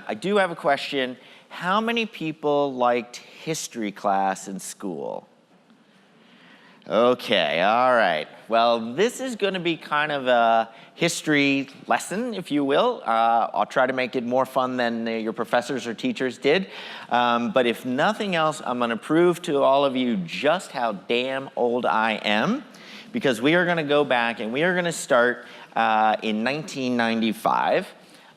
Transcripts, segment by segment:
I do have a question. How many people liked history class in school? Okay, all right. Well, this is going to be kind of a history lesson, if you will. I'll try to make it more fun than your professors or teachers did. But if nothing else, I'm going to prove to all of you just how damn old I am, because we are going to go back and we are going to start in 1995.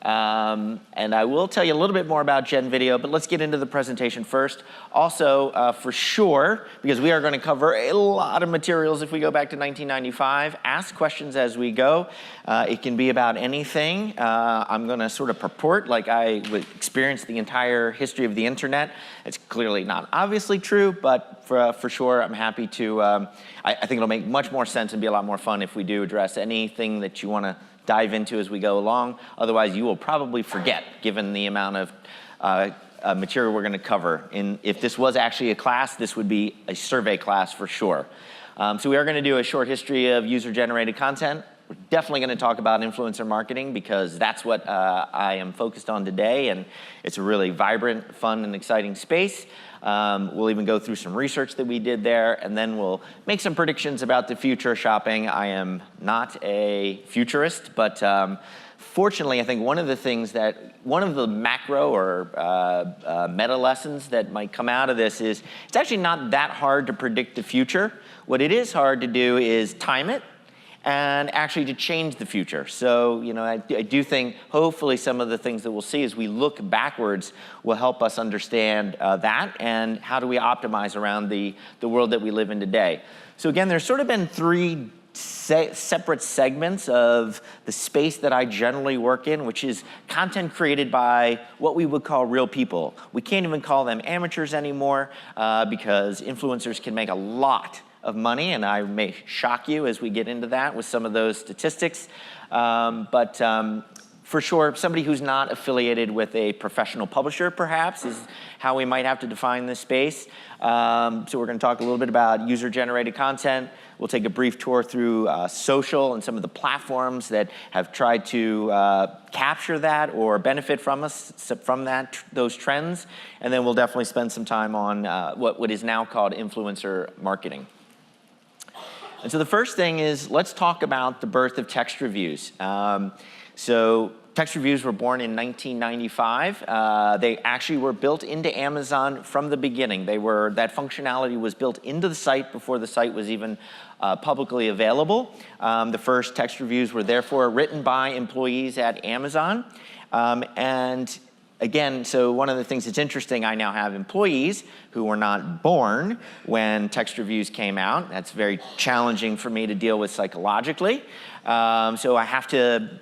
And I will tell you a little bit more about gen.video, but let's get into the presentation first. Also, for sure, because we are going to cover a lot of materials if we go back to 1995, ask questions as we go. It can be about anything. I'm going to sort of purport like I would experience the entire history of the internet. It's clearly not obviously true, but for sure, I'm happy to, I think it'll make much more sense and be a lot more fun if we do address anything that you want to dive into as we go along. Otherwise, you will probably forget, given the amount of material we're going to cover. If this was actually a class, this would be a survey class for sure. So we are going to do a short history of user-generated content. We're definitely going to talk about influencer marketing because that's what I am focused on today, and it's a really vibrant, fun, and exciting space. We'll even go through some research that we did there, and then we'll make some predictions about the future of shopping. I am not a futurist, but fortunately, I think one of the macro or meta lessons that might come out of this is it's actually not that hard to predict the future. What it is hard to do is time it and actually to change the future. So, you know, I do think hopefully some of the things that we'll see as we look backwards will help us understand that and how do we optimize around the world that we live in today. So again, there's sort of been three separate segments of the space that I generally work in, which is content created by what we would call real people. We can't even call them amateurs anymore because influencers can make a lot of money, and I may shock you as we get into that with some of those statistics. But for sure, somebody who's not affiliated with a professional publisher, perhaps, is how we might have to define this space. So we're going to talk a little bit about user-generated content. We'll take a brief tour through social and some of the platforms that have tried to capture that or benefit from those trends. And then we'll definitely spend some time on what is now called influencer marketing. And so the first thing is, let's talk about the birth of text reviews. So text reviews were born in 1995. They actually were built into Amazon from the beginning. That functionality was built into the site before the site was even publicly available. The first text reviews were therefore written by employees at Amazon. And again, so one of the things that's interesting, I now have employees who were not born when text reviews came out. That's very challenging for me to deal with psychologically. So I have to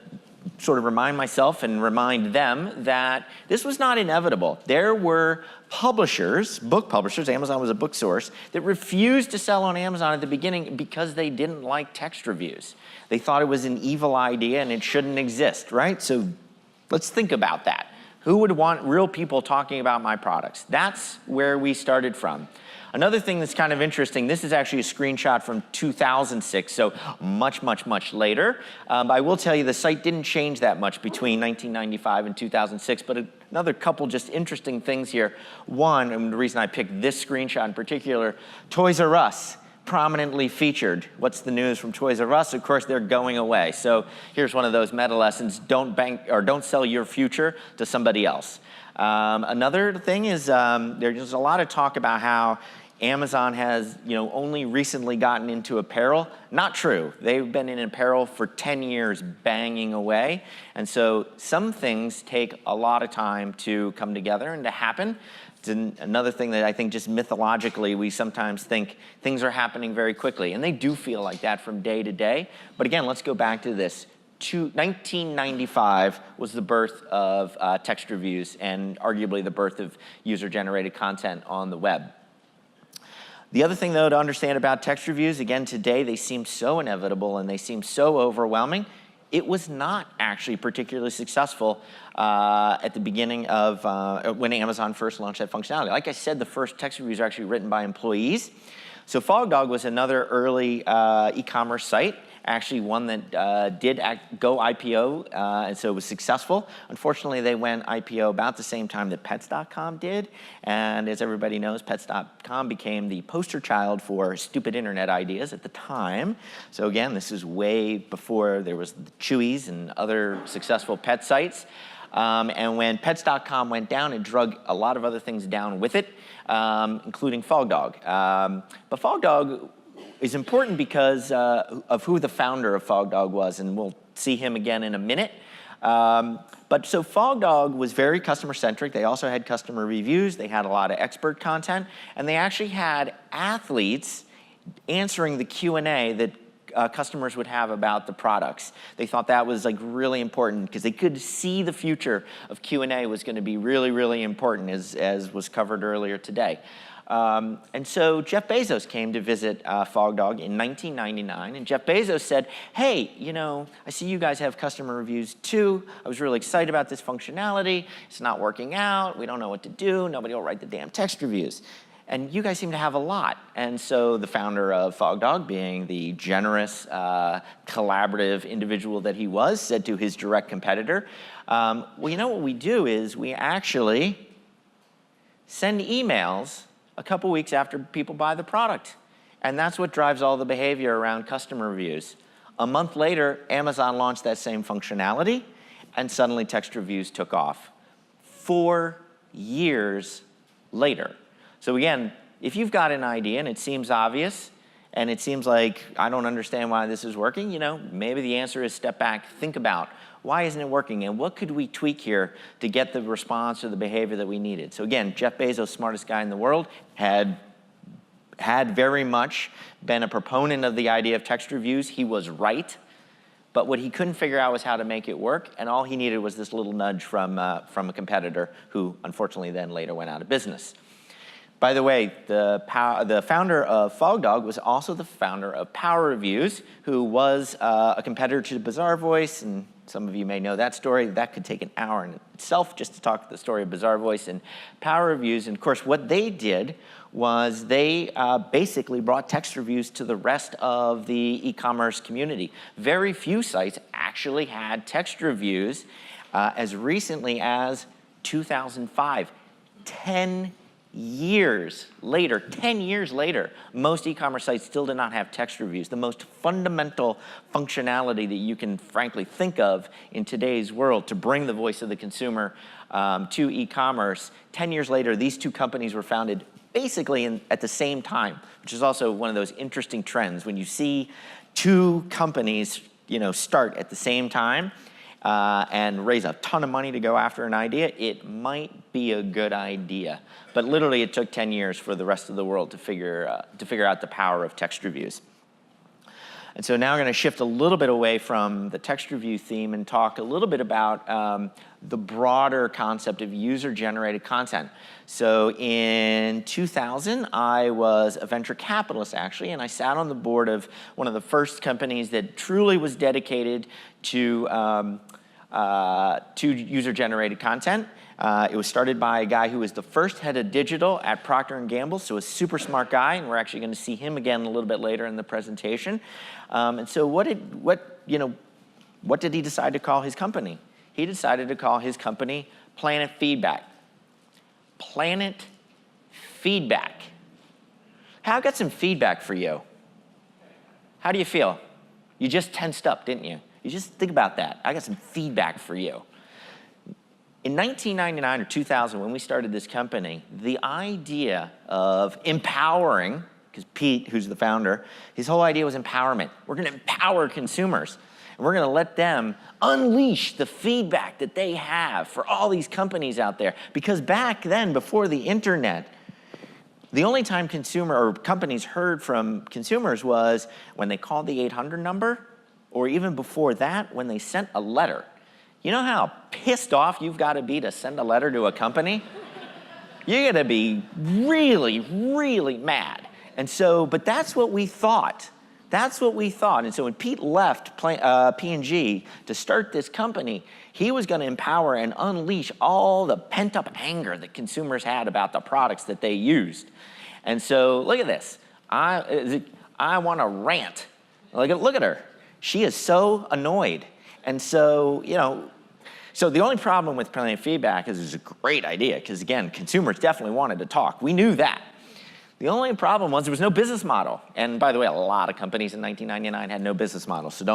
sort of remind myself and remind them that this was not inevitable. There were publishers, book publishers, Amazon was a book source, that refused to sell on Amazon at the beginning because they didn't like text reviews. They thought it was an evil idea and it shouldn't exist, right? So let's think about that. Who would want real people talking about my products? That's where we started from. Another thing that's kind of interesting, this is actually a screenshot from 2006, so much, much, much later. I will tell you the site didn't change that much between 1995 and 2006, but another couple just interesting things here. One, and the reason I picked this screenshot in particular, Toys R Us prominently featured. What's the news from Toys R Us? Of course, they're going away. So here's one of those meta lessons: don't sell your future to somebody else. Another thing is there's a lot of talk about how Amazon has, only recently gotten into apparel. Not true. They've been in apparel for 10 years banging away. And so some things take a lot of time to come together and to happen. It's another thing that I think just mythologically we sometimes think things are happening very quickly. And they do feel like that from day to day. But again, let's go back to this. 1995 was the birth of text reviews and arguably the birth of user-generated content on the web. The other thing, though, to understand about text reviews, again, today they seem so inevitable and they seem so overwhelming. It was not actually particularly successful at the beginning of when Amazon first launched that functionality. Like I said, the first text reviews are actually written by employees. So FogDog was another early e-commerce site, actually one that did go IPO, and so it was successful. Unfortunately, they went IPO about the same time that Pets.com did, and as everybody knows, Pets.com became the poster child for stupid internet ideas at the time. So again, this is way before there was the Chewies and other successful pet sites. And when Pets.com went down, it drug a lot of other things down with it, including FogDog. But FogDog is important because of who the founder of FogDog was, and we'll see him again in a minute. But so FogDog was very customer-centric. They also had customer reviews. They had a lot of expert content, and they actually had athletes answering the Q&A that customers would have about the products. They thought that was like really important because they could see the future of Q&A was going to be really, really important, as was covered earlier today. And so Jeff Bezos came to visit FogDog in 1999, and Jeff Bezos said, hey, you know, I see you guys have customer reviews too. I was really excited about this functionality. It's not working out. We don't know what to do. Nobody will write the damn text reviews. And you guys seem to have a lot. And so the founder of FogDog, being the generous, collaborative individual that he was, said to his direct competitor, well, you know what we do is we actually send emails a couple weeks after people buy the product. And that's what drives all the behavior around customer reviews. A month later, Amazon launched that same functionality, and suddenly text reviews took off. 4 years later. So again, if you've got an idea and it seems obvious, and it seems like I don't understand why this is working, you know, maybe the answer is step back, think about why isn't it working, and what could we tweak here to get the response or the behavior that we needed. So again, Jeff Bezos, smartest guy in the world, had very much been a proponent of the idea of text reviews. He was right, but what he couldn't figure out was how to make it work, and all he needed was this little nudge from a competitor who unfortunately then later went out of business. By the way, the founder of FogDog was also the founder of Power Reviews, who was a competitor to Bazaar Voice, and some of you may know that story. That could take an hour in itself just to talk the story of Bazaar Voice and Power Reviews. And of course, what they did was they basically brought text reviews to the rest of the e-commerce community. Very few sites actually had text reviews as recently as 2005, 10 years later, most e-commerce sites still did not have text reviews, the most fundamental functionality that you can frankly think of in today's world to bring the voice of the consumer to e-commerce. 10 years later, these two companies were founded basically at the same time, which is also one of those interesting trends. When you see two companies, you know, start at the same time, and raise a ton of money to go after an idea, it might be a good idea. But literally, it took 10 years for the rest of the world to figure out the power of text reviews. And so now I'm going to shift a little bit away from the text review theme and talk a little bit about the broader concept of user-generated content. So in 2000, I was a venture capitalist, actually, and I sat on the board of one of the first companies that truly was dedicated to user-generated content. It was started by a guy who was the first head of digital at Procter & Gamble, so a super smart guy, and we're actually going to see him again a little bit later in the presentation. And so what did he decide to call his company? He decided to call his company Planet Feedback. Planet Feedback. Hey, I've got some feedback for you. How do you feel? You just tensed up, didn't you? You just think about that. I got some feedback for you. In 1999 or 2000, when we started this company, the idea of empowering, because Pete, who's the founder, his whole idea was empowerment. We're going to empower consumers, and we're going to let them unleash the feedback that they have for all these companies out there. Because back then, before the internet, the only time companies heard from consumers was when they called the 800 number, or even before that, when they sent a letter. You know how pissed off you've got to be to send a letter to a company? You're going to be really, really mad. And so, but that's what we thought. That's what we thought. And so when Pete left P&G to start this company, he was going to empower and unleash all the pent-up anger that consumers had about the products that they used. And so look at this. I want to rant. Like, look at her. She is so annoyed. And so, you know, so the only problem with Planet Feedback is it's a great idea, because again, consumers definitely wanted to talk. We knew that. The only problem was there was no business model. And by the way, a lot of companies in 1999 had no business model. So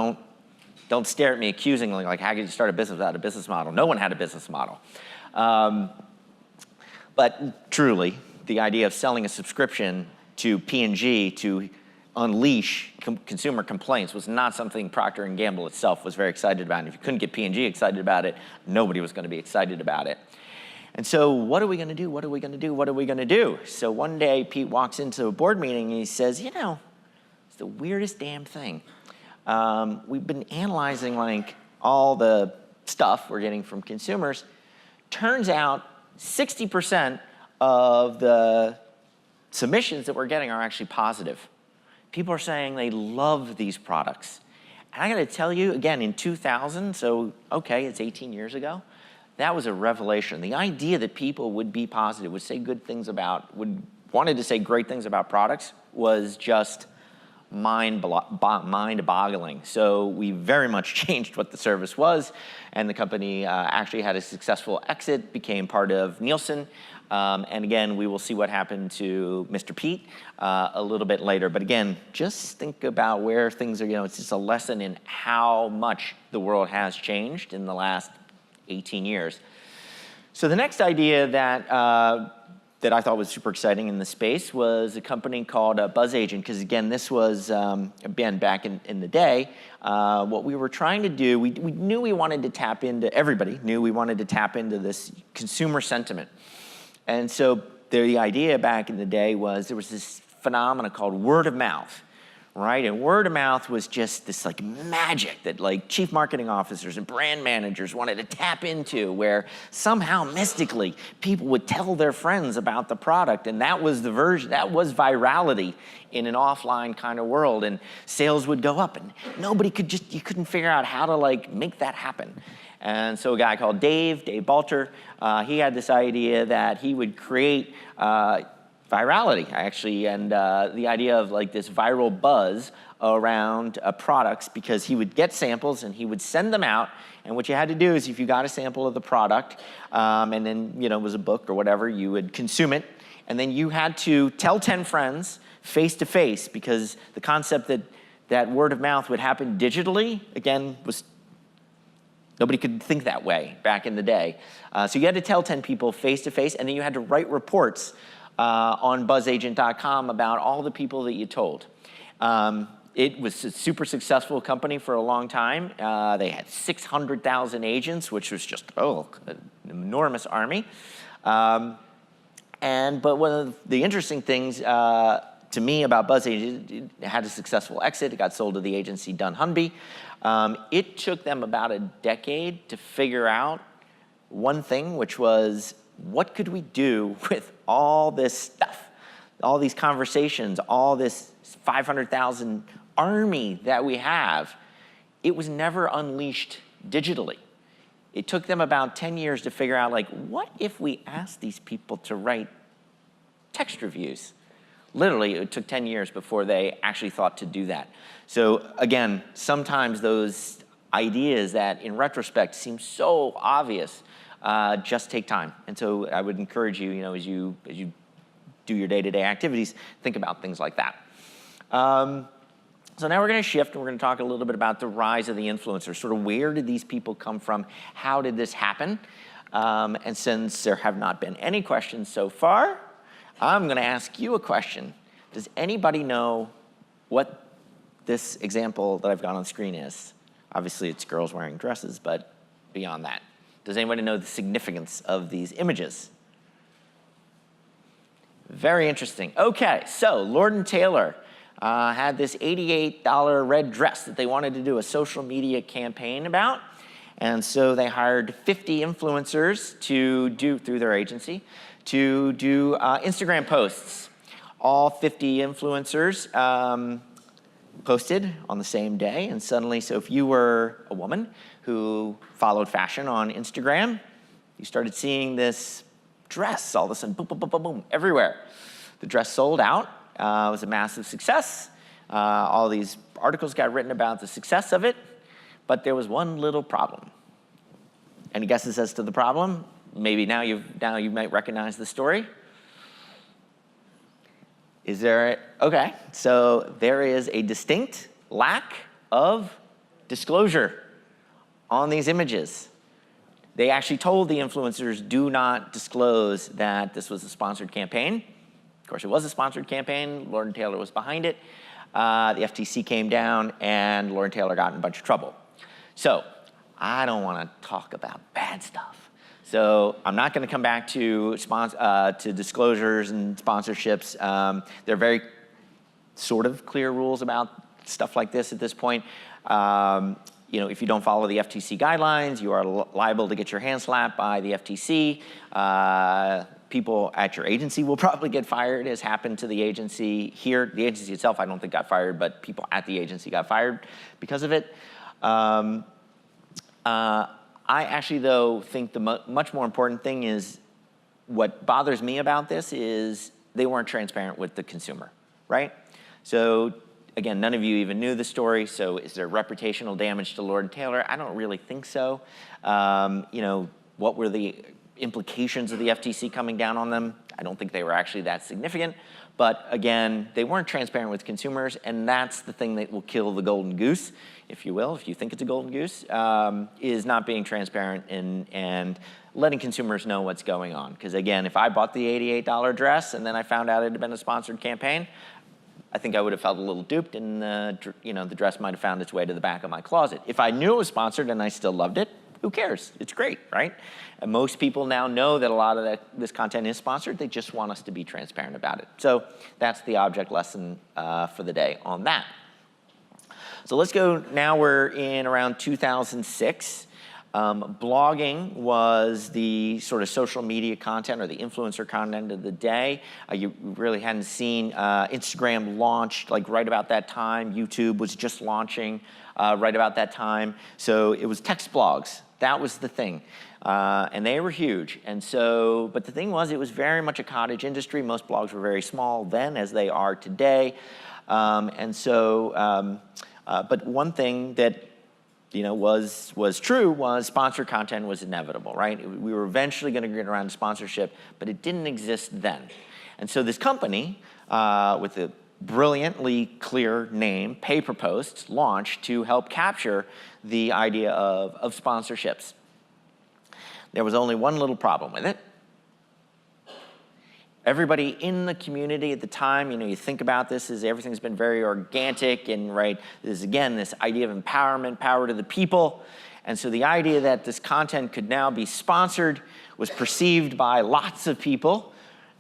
don't stare at me accusingly, like, how could you start a business without a business model? No one had a business model. But truly, the idea of selling a subscription to P&G to unleash consumer complaints was not something Procter & Gamble itself was very excited about. And if you couldn't get P&G excited about it, nobody was going to be excited about it. And so what are we going to do? What are we going to do? What are we going to do? So one day, Pete walks into a board meeting and he says, you know, it's the weirdest damn thing. We've been analyzing like all the stuff we're getting from consumers. Turns out 60% of the submissions that we're getting are actually positive. People are saying they love these products. And I gotta tell you, again, in 2000, so okay, it's 18 years ago, that was a revelation. The idea that people would be positive, would say good things about, wanted to say great things about products was just mind-boggling. So we very much changed what the service was, and the company actually had a successful exit, became part of Nielsen, and again, we will see what happened to Mr. Pete a little bit later. But again, just think about where things are, you know, it's just a lesson in how much the world has changed in the last 18 years. So the next idea that that I thought was super exciting in the space was a company called BuzzAgent, because again, this was, again, back in the day, what we were trying to do, we knew we wanted to tap into, everybody knew we wanted to tap into this consumer sentiment. And so the idea back in the day was there was this phenomena called word of mouth, right? And word of mouth was just this like magic that like chief marketing officers and brand managers wanted to tap into, where somehow mystically people would tell their friends about the product, and that was the version, that was virality in an offline kind of world, and sales would go up, and nobody could you couldn't figure out how to like make that happen. And so a guy called Dave Bolter, he had this idea that he would create virality, actually, and the idea of like this viral buzz around products, because he would get samples and he would send them out, and what you had to do is if you got a sample of the product, and then, you know, it was a book or whatever, you would consume it, and then you had to tell 10 friends face to face, because the concept that word of mouth would happen digitally, again, was nobody could think that way back in the day. So you had to tell 10 people face to face, and then you had to write reports on buzzagent.com about all the people that you told. It was a super successful company for a long time. They had 600,000 agents, which was just, an enormous army. But one of the interesting things to me about BuzzAgent, it had a successful exit. It got sold to the agency Dunn-Hunby. It took them about a decade to figure out one thing, which was, what could we do with all this stuff, all these conversations, all this 500,000 army that we have? It was never unleashed digitally. It took them about 10 years to figure out, like, what if we asked these people to write text reviews? Literally, it took 10 years before they actually thought to do that. So again, sometimes those ideas that in retrospect seem so obvious just take time. And so I would encourage you, as you do your day-to-day activities, think about things like that. So now we're going to shift, and we're going to talk a little bit about the rise of the influencers. Sort of where did these people come from? How did this happen? And since there have not been any questions so far, I'm going to ask you a question. Does anybody know what this example that I've got on screen is? Obviously, it's girls wearing dresses, but beyond that. Does anybody know the significance of these images? Very interesting. Okay, so Lord & Taylor had this $88 red dress that they wanted to do a social media campaign about. And so they hired 50 influencers to do, through their agency, to do Instagram posts. All 50 influencers posted on the same day, and suddenly, so if you were a woman who followed fashion on Instagram, you started seeing this dress all of a sudden, boom, boom, boom, boom, boom, everywhere. The dress sold out, It was a massive success. All these articles got written about the success of it, but there was one little problem. Any guesses as to the problem? Maybe now you might recognize the story. Is there, okay, so there is a distinct lack of disclosure on these images. They actually told the influencers, do not disclose that this was a sponsored campaign. Of course, it was a sponsored campaign. Lord & Taylor was behind it. The FTC came down, and Lord & Taylor got in a bunch of trouble. So I don't want to talk about bad stuff. So I'm not going to come back to disclosures and sponsorships. There are very sort of clear rules about stuff like this at this point. You know, if you don't follow the FTC guidelines, you are liable to get your hand slapped by the FTC. People at your agency will probably get fired, as happened to the agency here. The agency itself, I don't think, got fired, but people at the agency got fired because of it. I actually, though, think the much more important thing is, what bothers me about this is they weren't transparent with the consumer, right? So again, none of you even knew the story, so is there reputational damage to Lord & Taylor? I don't really think so. You know, what were the implications of the FTC coming down on them? I don't think they were actually that significant. But again, they weren't transparent with consumers, and that's the thing that will kill the golden goose, if you will, if you think it's a golden goose, is not being transparent and letting consumers know what's going on. Because again, if I bought the $88 dress and then I found out it had been a sponsored campaign, I think I would have felt a little duped, and you know, the dress might have found its way to the back of my closet. If I knew it was sponsored and I still loved it, who cares? It's great, right? And most people now know that a lot of this content is sponsored. They just want us to be transparent about it. So that's the object lesson for the day on that. So let's go, now we're in around 2006. Blogging was the sort of social media content or the influencer content of the day. You really hadn't seen Instagram launched like right about that time. YouTube was just launching right about that time. So it was text blogs. That was the thing. And they were huge. And so, but the thing was, it was very much a cottage industry. Most blogs were very small then, as they are today. But one thing that was true was sponsored content was inevitable, right? We were eventually going to get around to sponsorship, but it didn't exist then. And so this company, with a brilliantly clear name, PaperPost, launched to help capture the idea of sponsorships. There was only one little problem with it. Everybody in the community at the time, you think about this as everything's been very organic, and right, there's again this idea of empowerment, power to the people. And so the idea that this content could now be sponsored was perceived by lots of people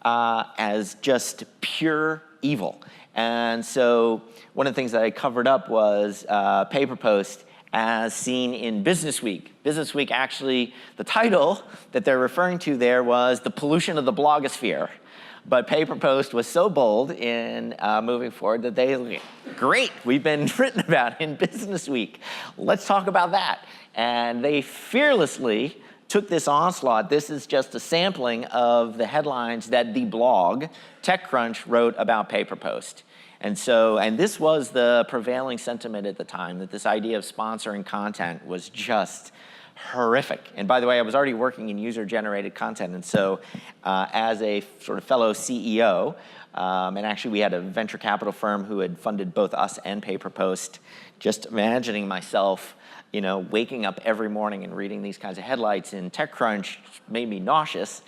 as just pure evil. And so one of the things that I covered up was PaperPost as seen in Business Week. Business Week, actually, the title that they're referring to there was The Pollution of the Blogosphere. But PaperPost was so bold in moving forward that they, great, we've been written about in Business Week. Let's talk about that. And they fearlessly took this onslaught. This is just a sampling of the headlines that the blog TechCrunch wrote about PaperPost. And this was the prevailing sentiment at the time, that this idea of sponsoring content was just horrific. And by the way, I was already working in user-generated content, and so as a sort of fellow CEO, and actually we had a venture capital firm who had funded both us and PaperPost, just imagining myself, waking up every morning and reading these kinds of headlines in TechCrunch made me nauseous.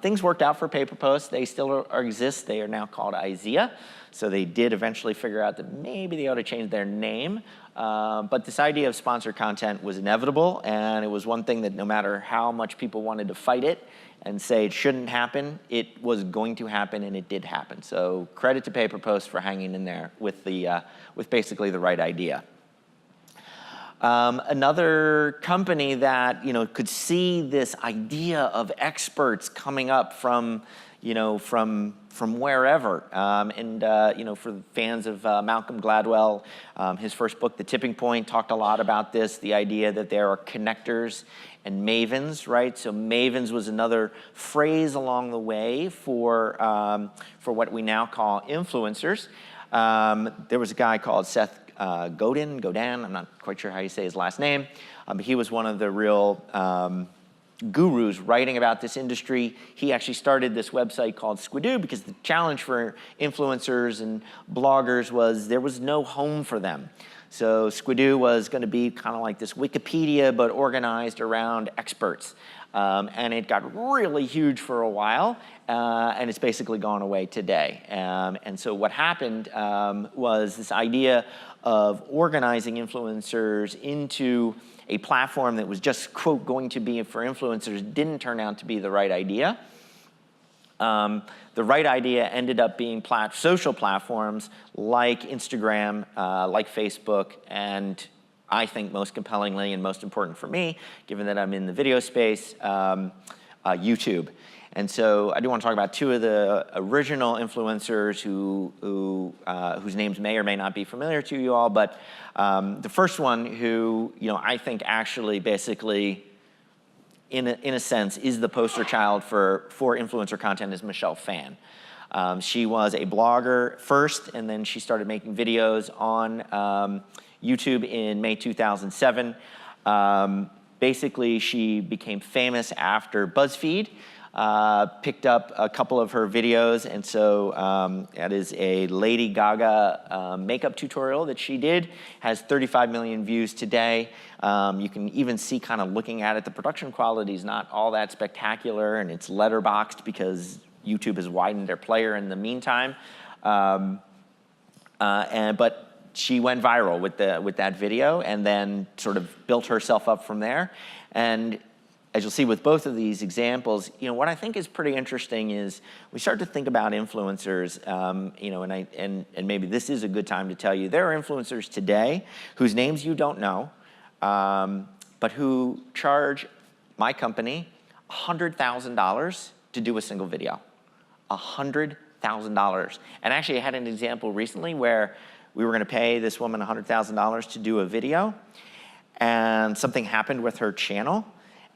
Things worked out for PaperPost. They still exist. They are now called IZEA. So they did eventually figure out that maybe they ought to change their name. But this idea of sponsored content was inevitable, and it was one thing that no matter how much people wanted to fight it and say it shouldn't happen, it was going to happen, and it did happen. So credit to PaperPost for hanging in there with basically the right idea. Another company that could see this idea of experts coming up from from wherever. For fans of Malcolm Gladwell, his first book, The Tipping Point, talked a lot about this, the idea that there are connectors and mavens, right? So mavens was another phrase along the way for what we now call influencers. There was a guy called Seth Godin, I'm not quite sure how you say his last name, but he was one of the real gurus writing about this industry. He actually started this website called SQUIDOO because the challenge for influencers and bloggers was there was no home for them. So SQUIDOO was going to be kind of like this Wikipedia, but organized around experts. And it got really huge for a while, and it's basically gone away today. And so what happened was this idea of organizing influencers into a platform that was just, quote, going to be for influencers didn't turn out to be the right idea. The right idea ended up being social platforms like Instagram, like Facebook, and I think most compellingly and most important for me, given that I'm in the video space, YouTube. And so I do want to talk about two of the original influencers whose names may or may not be familiar to you all, but the first one who I think actually basically in a sense is the poster child for influencer content is Michelle Phan. She was a blogger first, and then she started making videos on YouTube in May 2007. Basically, she became famous after BuzzFeed picked up a couple of her videos, and so that is a Lady Gaga makeup tutorial that she did, has 35 million views today. You can even see, kind of looking at it, the production quality is not all that spectacular, and it's letterboxed because YouTube has widened their player in the meantime. But she went viral with that video, and then sort of built herself up from there. And as you'll see with both of these examples, what I think is pretty interesting is we start to think about influencers, and maybe this is a good time to tell you, there are influencers today whose names you don't know, but who charge my company $100,000 to do a single video. $100,000. And actually, I had an example recently where we were going to pay this woman $100,000 to do a video, and something happened with her channel.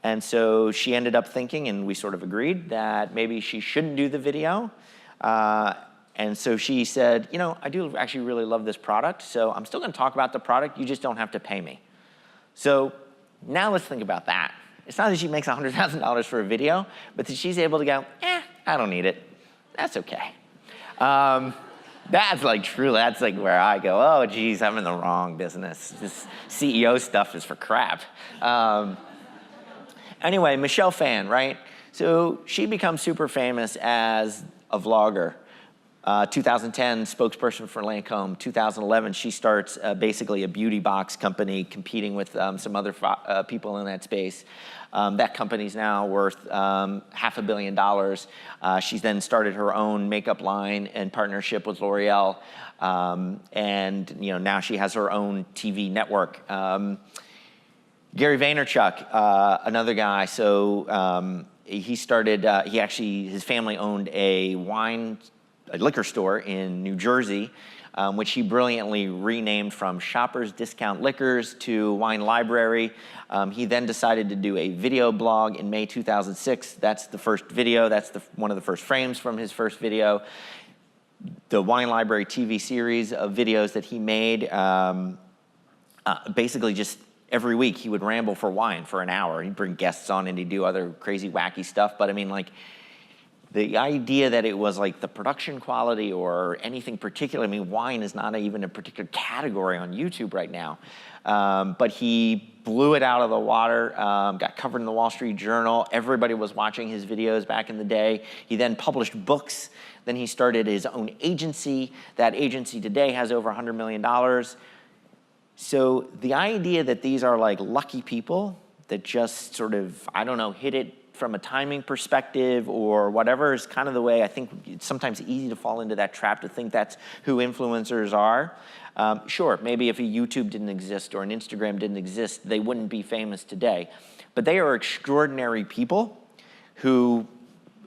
And so she ended up thinking, and we sort of agreed, that maybe she shouldn't do the video. And so she said, I do actually really love this product, so I'm still going to talk about the product, you just don't have to pay me. So now let's think about that. It's not that she makes $100,000 for a video, but that she's able to go, I don't need it. That's okay. That's like where I go, oh, geez, I'm in the wrong business. This CEO stuff is for crap. Anyway, Michelle Phan, right? So she becomes super famous as a vlogger. 2010, spokesperson for Lancome. 2011, she starts basically a beauty box company competing with some other people in that space. That company's now worth $500 million. She's then started her own makeup line in partnership with L'Oreal. And now she has her own TV network. Gary Vaynerchuk, another guy, so he started, his family owned a liquor store in New Jersey, which he brilliantly renamed from Shoppers Discount Liquors to Wine Library. He then decided to do a video blog in May 2006. That's the first video, that's one of the first frames from his first video. The Wine Library TV series of videos that he made, basically just every week he would ramble for wine for an hour. He'd bring guests on and he'd do other crazy, wacky stuff. But I mean, the idea that it was like the production quality or anything particular, I mean, wine is not even a particular category on YouTube right now. But he blew it out of the water, got covered in the Wall Street Journal. Everybody was watching his videos back in the day. He then published books. Then he started his own agency. That agency today has over $100 million. So the idea that these are like lucky people that just sort of, I don't know, hit it from a timing perspective or whatever is kind of the way I think it's sometimes easy to fall into that trap to think that's who influencers are. Sure, maybe if a YouTube didn't exist or an Instagram didn't exist, they wouldn't be famous today. But they are extraordinary people who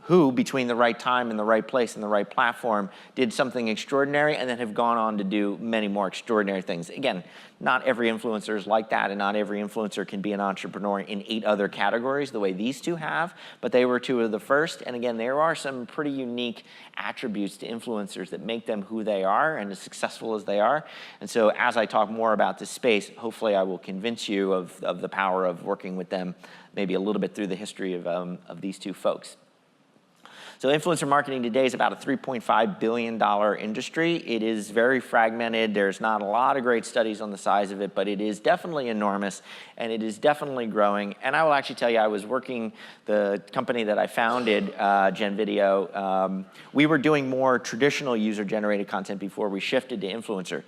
who, between the right time and the right place and the right platform, did something extraordinary and then have gone on to do many more extraordinary things. Again, not every influencer is like that, and not every influencer can be an entrepreneur in 8 other categories the way these two have, but they were 2 of the first. And again, there are some pretty unique attributes to influencers that make them who they are and as successful as they are. And so as I talk more about this space, hopefully I will convince you of the power of working with them, maybe a little bit through the history of these 2 folks. So influencer marketing today is about a $3.5 billion industry. It is very fragmented. There's not a lot of great studies on the size of it, but it is definitely enormous, and it is definitely growing. And I will actually tell you, I was working the company that I founded, gen.video. We were doing more traditional user-generated content before we shifted to influencer.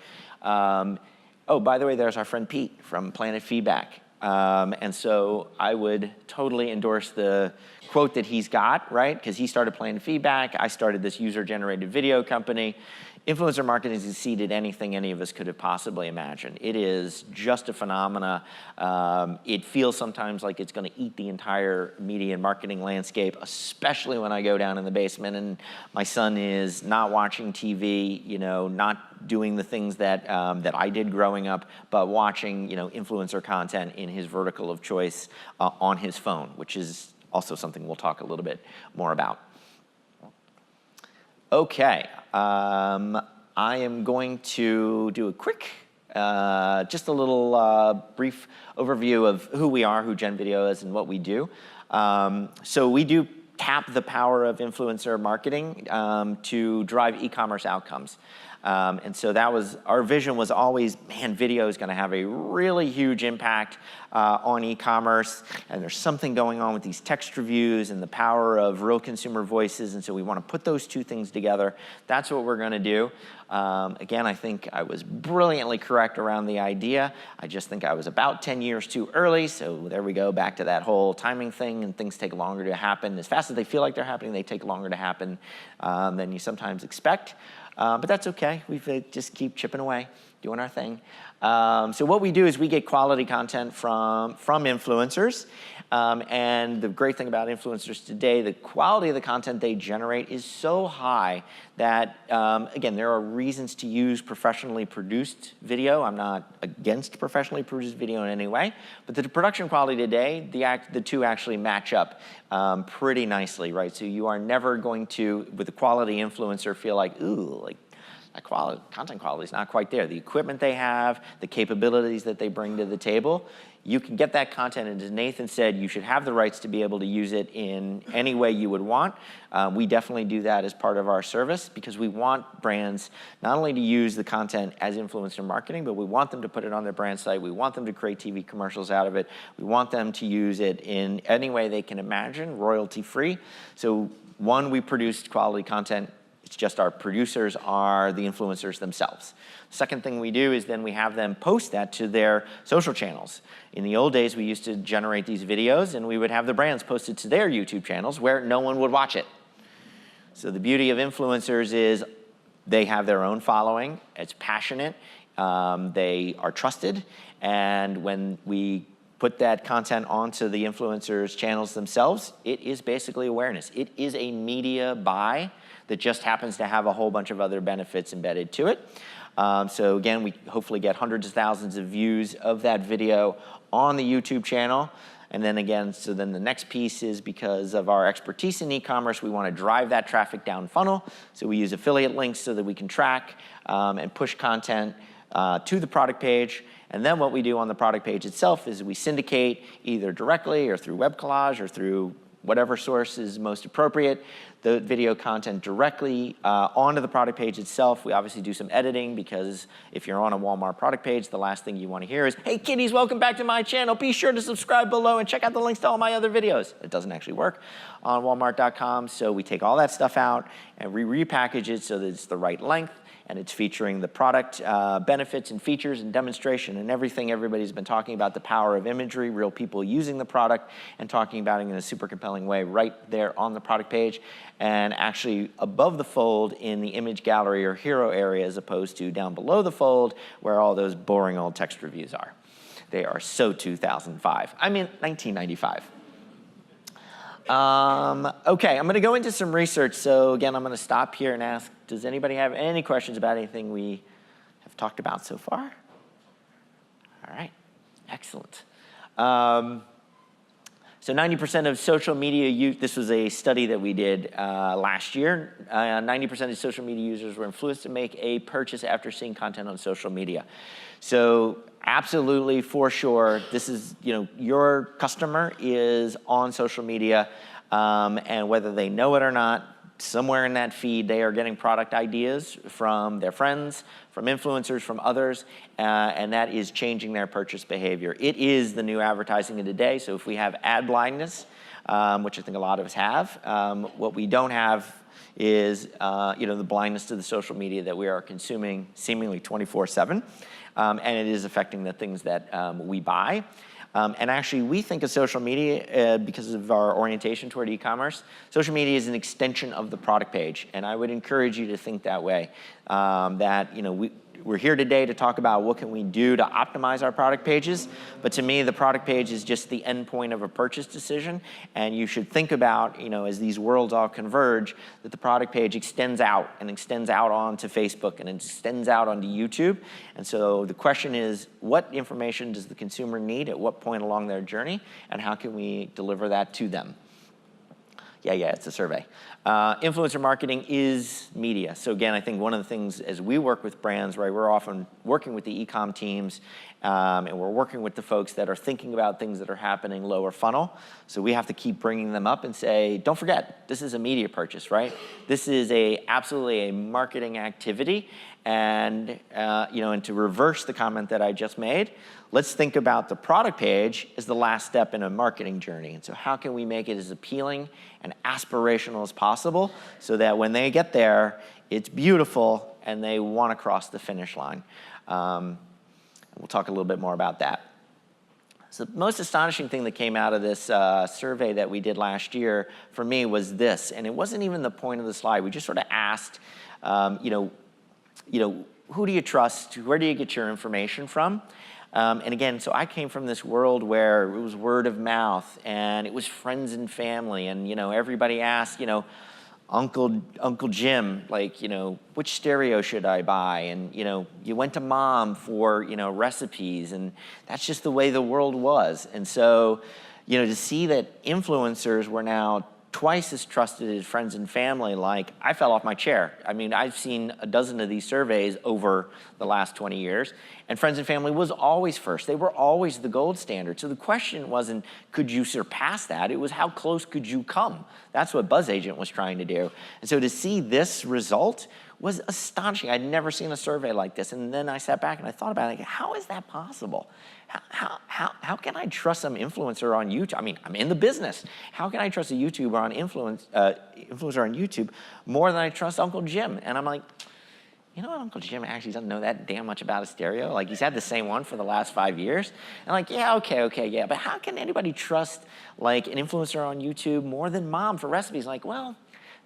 Oh, by the way, there's our friend Pete from Planet Feedback. And so I would totally endorse the quote that he's got, right? Because he started Planet Feedback. I started this user-generated video company. Influencer marketing has exceeded anything any of us could have possibly imagined. It is just a phenomena. It feels sometimes like it's going to eat the entire media and marketing landscape, especially when I go down in the basement and my son is not watching TV, you know, not doing the things that that I did growing up, but watching, you know, influencer content in his vertical of choice on his phone, which is also something we'll talk a little bit more about. Okay, I am going to do a quick, just a little brief overview of who we are, who gen.video is, and what we do. So we do tap the power of influencer marketing to drive e-commerce outcomes. And so that was, our vision was always, man, video is going to have a really huge impact on e-commerce, and there's something going on with these text reviews and the power of real consumer voices, and so we want to put those 2 things together. That's what we're going to do. Again, I think I was brilliantly correct around the idea. I just think I was about 10 years too early, so there we go, back to that whole timing thing, and things take longer to happen. As fast as they feel like they're happening, they take longer to happen than you sometimes expect. But that's okay. We just keep chipping away, doing our thing. So what we do is we get quality content from influencers. And the great thing about influencers today, the quality of the content they generate is so high that, again, there are reasons to use professionally produced video. I'm not against professionally produced video in any way, but the production quality today, the 2 actually match up pretty nicely, right? So you are never going to, with a quality influencer, feel like, ooh, like, that content quality is not quite there. The equipment they have, the capabilities that they bring to the table, you can get that content, and as Nathan said, you should have the rights to be able to use it in any way you would want. We definitely do that as part of our service because we want brands not only to use the content as influencer marketing, but we want them to put it on their brand site. We want them to create TV commercials out of it. We want them to use it in any way they can imagine, royalty-free. So one, we produce quality content. It's just our producers are the influencers themselves. Second thing we do is then we have them post that to their social channels. In the old days, we used to generate these videos, and we would have the brands posted to their YouTube channels where no one would watch it. So the beauty of influencers is they have their own following. It's passionate. They are trusted. And when we put that content onto the influencers' channels themselves, it is basically awareness. It is a media buy that just happens to have a whole bunch of other benefits embedded to it. So again, we hopefully get hundreds of thousands of views of that video on the YouTube channel. And then again, so then the next piece is because of our expertise in e-commerce, we want to drive that traffic down funnel. So we use affiliate links so that we can track and push content to the product page. And then what we do on the product page itself is we syndicate either directly or through web collage or through whatever source is most appropriate, the video content directly onto the product page itself. We obviously do some editing because if you're on a Walmart product page, the last thing you want to hear is, hey kiddies, welcome back to my channel. Be sure to subscribe below and check out the links to all my other videos. It doesn't actually work on Walmart.com, so we take all that stuff out and we repackage it so that it's the right length, and it's featuring the product benefits and features and demonstration and everything everybody's been talking about, the power of imagery, real people using the product and talking about it in a super compelling way right there on the product page, and actually above the fold in the image gallery or hero area as opposed to down below the fold where all those boring old text reviews are. They are so 2005. I mean, 1995. Okay, I'm going to go into some research. So again, I'm going to stop here and ask, does anybody have any questions about anything we have talked about so far? All right, excellent. So 90% of social media use, this was a study that we did last year, 90% of social media users were influenced to make a purchase after seeing content on social media. So absolutely, for sure, this is, your customer is on social media, and whether they know it or not, somewhere in that feed, they are getting product ideas from their friends, from influencers, from others, and that is changing their purchase behavior. It is the new advertising of today. So if we have ad blindness, which I think a lot of us have, what we don't have is the blindness to the social media that we are consuming seemingly 24/7, and it is affecting the things that we buy. And actually, we think of social media, because of our orientation toward e-commerce, social media is an extension of the product page. And I would encourage you to think that way, that we're here today to talk about what can we do to optimize our product pages. But to me, the product page is just the end point of a purchase decision. And you should think about, as these worlds all converge, that the product page extends out onto Facebook and extends out onto YouTube. And so the question is, what information does the consumer need at what point along their journey? And how can we deliver that to them? Yeah, it's a survey. Influencer marketing is media. So again, I think one of the things as we work with brands, right, we're often working with the e-com teams, and we're working with the folks that are thinking about things that are happening lower funnel. So we have to keep bringing them up and say, don't forget, this is a media purchase, right? This is absolutely a marketing activity. And, and to reverse the comment that I just made, let's think about the product page as the last step in a marketing journey. And so how can we make it as appealing and aspirational as possible so that when they get there, it's beautiful and they want to cross the finish line. We'll talk a little bit more about that. So the most astonishing thing that came out of this survey that we did last year for me was this, and it wasn't even the point of the slide. We just sort of asked, who do you trust? Where do you get your information from? And again, so I came from this world where it was word of mouth and it was friends and family, and everybody asked, Uncle Jim, like, which stereo should I buy? And you went to mom for recipes, and that's just the way the world was. And so to see that influencers were now twice as trusted as friends and family, like, I fell off my chair. I mean, I've seen a dozen of these surveys over the last 20 years, and friends and family was always first. They were always the gold standard. So the question wasn't, could you surpass that? It was, how close could you come? That's what Buzz Agent was trying to do. And so to see this result was astonishing. I'd never seen a survey like this. And then I sat back and I thought about it, like, how is that possible? How can I trust some influencer on YouTube? I mean, I'm in the business. How can I trust a YouTuber on influencer on YouTube more than I trust Uncle Jim? And I'm like, Uncle Jim actually doesn't know that damn much about a stereo. Like, he's had the same one for the last 5 years. And like, yeah, okay, yeah. But how can anybody trust, like, an influencer on YouTube more than mom for recipes? Like, well,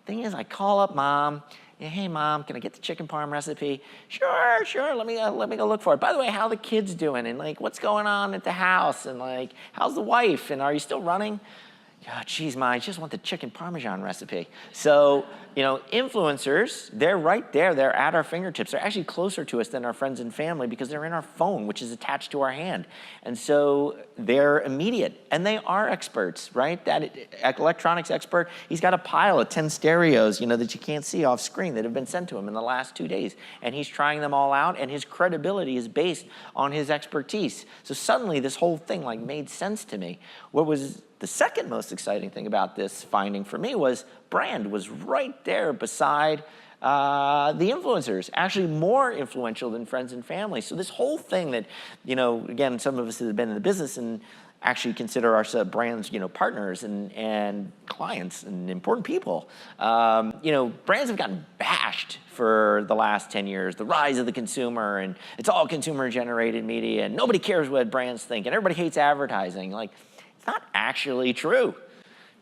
thing is, I call up mom. Yeah, hey, mom, can I get the chicken parm recipe? Sure, let me go look for it. By the way, how are the kids doing? And like, what's going on at the house? And like, how's the wife? And are you still running? Yeah, geez, Ma, I just want the chicken parmesan recipe. So, influencers, they're right there. They're at our fingertips. They're actually closer to us than our friends and family because they're in our phone, which is attached to our hand. And so they're immediate, and they are experts, right? That electronics expert, he's got a pile of 10 stereos, that you can't see off screen that have been sent to him in the last 2 days. And he's trying them all out, and his credibility is based on his expertise. So suddenly this whole thing made sense to me. What was the second most exciting thing about this finding for me was brand was right there beside the influencers, actually more influential than friends and family. So this whole thing that, again, some of us that have been in the business and actually consider ourselves brands, partners and clients and important people. Brands have gotten bashed for the last 10 years, the rise of the consumer, and it's all consumer-generated media, and nobody cares what brands think, and everybody hates advertising. Like, not actually true.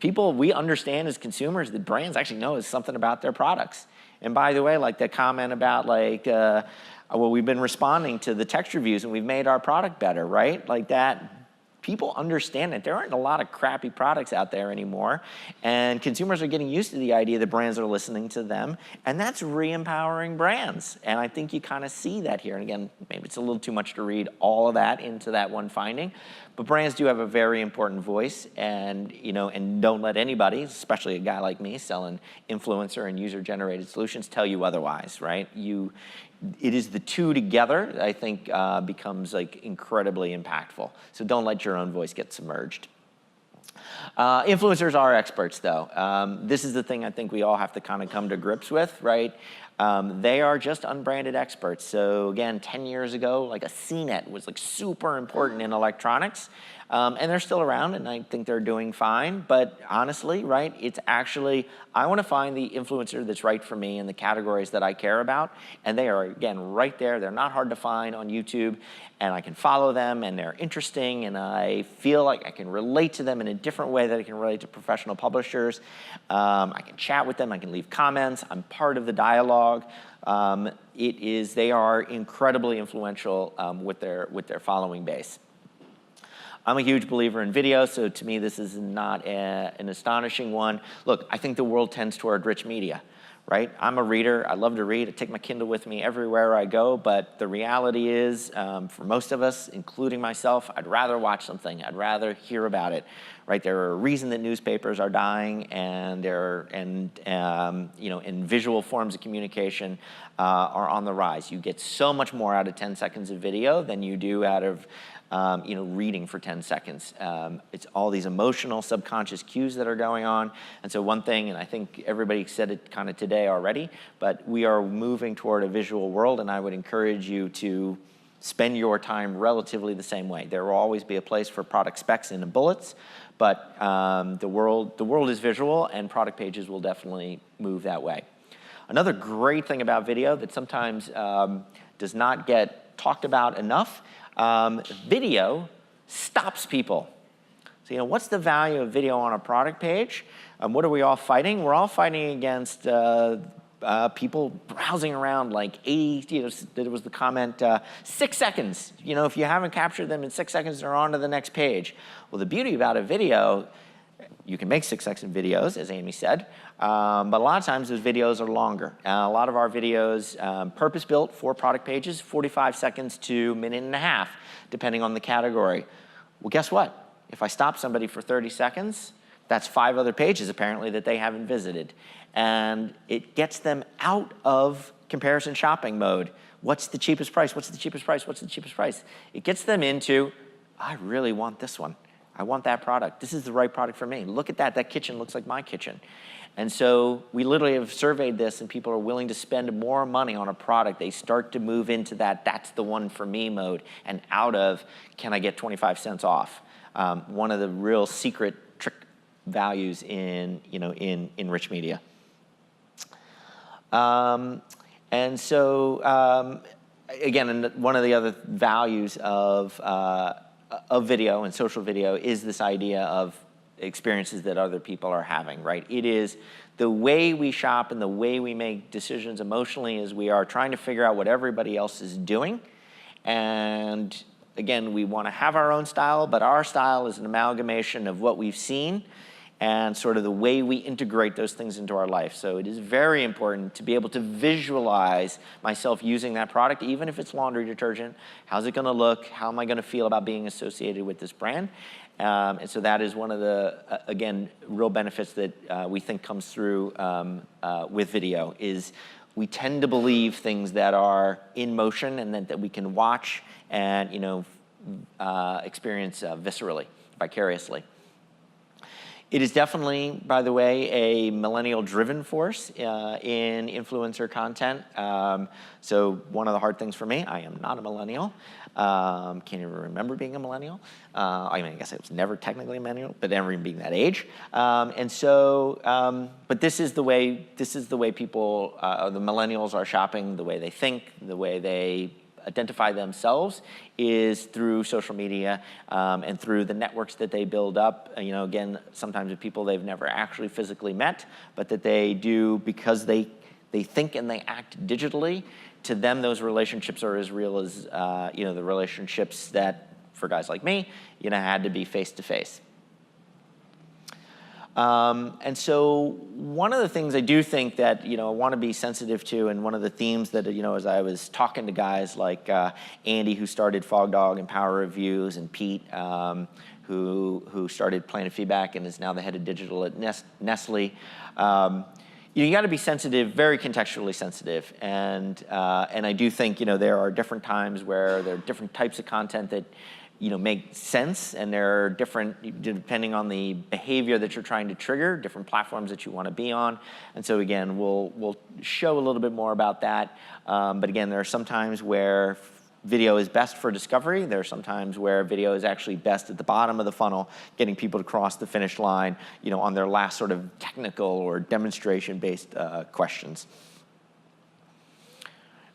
We understand as consumers that brands actually know something about their products. And by the way, like the comment about we've been responding to the text reviews and we've made our product better, right? Like that people understand it. There aren't a lot of crappy products out there anymore, and consumers are getting used to the idea that brands are listening to them, and that's re-empowering brands. And I think you kind of see that here. And again, maybe it's a little too much to read all of that into that one finding, but brands do have a very important voice, and and don't let anybody, especially a guy like me selling influencer and user-generated solutions, tell you otherwise, right? It is the two together, I think, becomes like incredibly impactful. So don't let your own voice get submerged. Influencers are experts, though. This is the thing I think we all have to kind of come to grips with, right? They are just unbranded experts. So again, 10 years ago, like a CNET was like super important in electronics. And they're still around, and I think they're doing fine. But honestly, right, it's actually, I want to find the influencer that's right for me in the categories that I care about. And they are, again, right there. They're not hard to find on YouTube. And I can follow them, and they're interesting. And I feel like I can relate to them in a different way that I can relate to professional publishers. I can chat with them. I can leave comments. I'm part of the dialogue. They are incredibly influential with their following base. I'm a huge believer in video, so to me this is not an astonishing one. Look, I think the world tends toward rich media, right? I'm a reader. I love to read. I take my Kindle with me everywhere I go, but the reality is, for most of us, including myself, I'd rather watch something. I'd rather hear about it, right? There are a reason that newspapers are dying, and visual forms of communication are on the rise. You get so much more out of 10 seconds of video than you do out of reading for 10 seconds. It's all these emotional subconscious cues that are going on. And so one thing, and I think everybody said it kind of today already, but we are moving toward a visual world, and I would encourage you to spend your time relatively the same way. There will always be a place for product specs and bullets, but the world is visual, and product pages will definitely move that way. Another great thing about video that sometimes does not get talked about enough, video stops people. So, what's the value of video on a product page? What are we all fighting? We're all fighting against people browsing around like 80, there was the comment, 6 seconds. If you haven't captured them in 6 seconds, they're on to the next page. Well, the beauty about a video, you can make 6-second videos, as Amy said, but a lot of times those videos are longer. A lot of our videos, purpose-built for product pages, 45 seconds to a minute and a half, depending on the category. Well, guess what? If I stop somebody for 30 seconds, that's 5 other pages, apparently, that they haven't visited. And it gets them out of comparison shopping mode. What's the cheapest price? What's the cheapest price? What's the cheapest price? It gets them into, I really want this one. I want that product. This is the right product for me. Look at that. That kitchen looks like my kitchen. And so we literally have surveyed this, and people are willing to spend more money on a product. They start to move into that's the one for me mode, and out of, can I get 25 cents off? One of the real secret trick values in rich media. And so, again, one of the other values of video and social video is this idea of experiences that other people are having, right? It is the way we shop and the way we make decisions emotionally is we are trying to figure out what everybody else is doing. And again, we want to have our own style, but our style is an amalgamation of what we've seen and sort of the way we integrate those things into our life. So it is very important to be able to visualize myself using that product, even if it's laundry detergent. How's it going to look? How am I going to feel about being associated with this brand? And so that is one of the, again, real benefits that we think comes through with video is we tend to believe things that are in motion and that we can watch and, experience viscerally, vicariously. It is definitely, by the way, a millennial-driven force in influencer content. So one of the hard things for me, I am not a millennial. Can't even remember being a millennial. I guess I was never technically a millennial, but never even being that age. And so, but this is the way people, the millennials are shopping, the way they think, the way they identify themselves is through social media and through the networks that they build up. Again, sometimes with people they've never actually physically met, but that they do because they think and they act digitally. To them, those relationships are as real as the relationships that for guys like me, had to be face-to-face. And so one of the things I do think that, I want to be sensitive to, and one of the themes that, as I was talking to guys like Andy, who started FogDog and Power Reviews, and Pete, who started Planet Feedback and is now the head of digital at Nestle, you got to be sensitive, very contextually sensitive. And I do think, there are different times where there are different types of content that make sense, and there are different, depending on the behavior that you're trying to trigger, different platforms that you want to be on. And so again, we'll show a little bit more about that. But again, there are some times where video is best for discovery. There are some times where video is actually best at the bottom of the funnel, getting people to cross the finish line, on their last sort of technical or demonstration-based questions.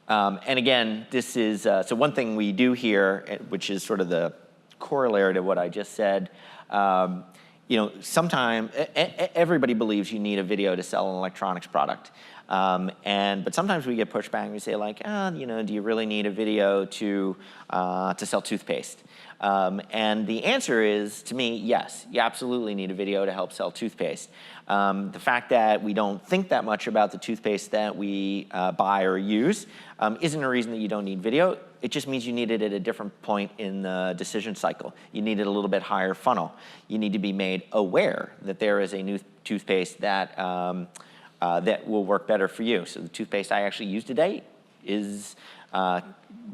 And again, this is, so one thing we do here, which is sort of the corollary to what I just said, sometimes everybody believes you need a video to sell an electronics product. But sometimes we get pushback and we say like, do you really need a video to sell toothpaste? And the answer is, to me, yes, you absolutely need a video to help sell toothpaste. The fact that we don't think that much about the toothpaste that we buy or use isn't a reason that you don't need video. It just means you need it at a different point in the decision cycle. You need it a little bit higher funnel. You need to be made aware that there is a new toothpaste that that will work better for you. So the toothpaste I actually use today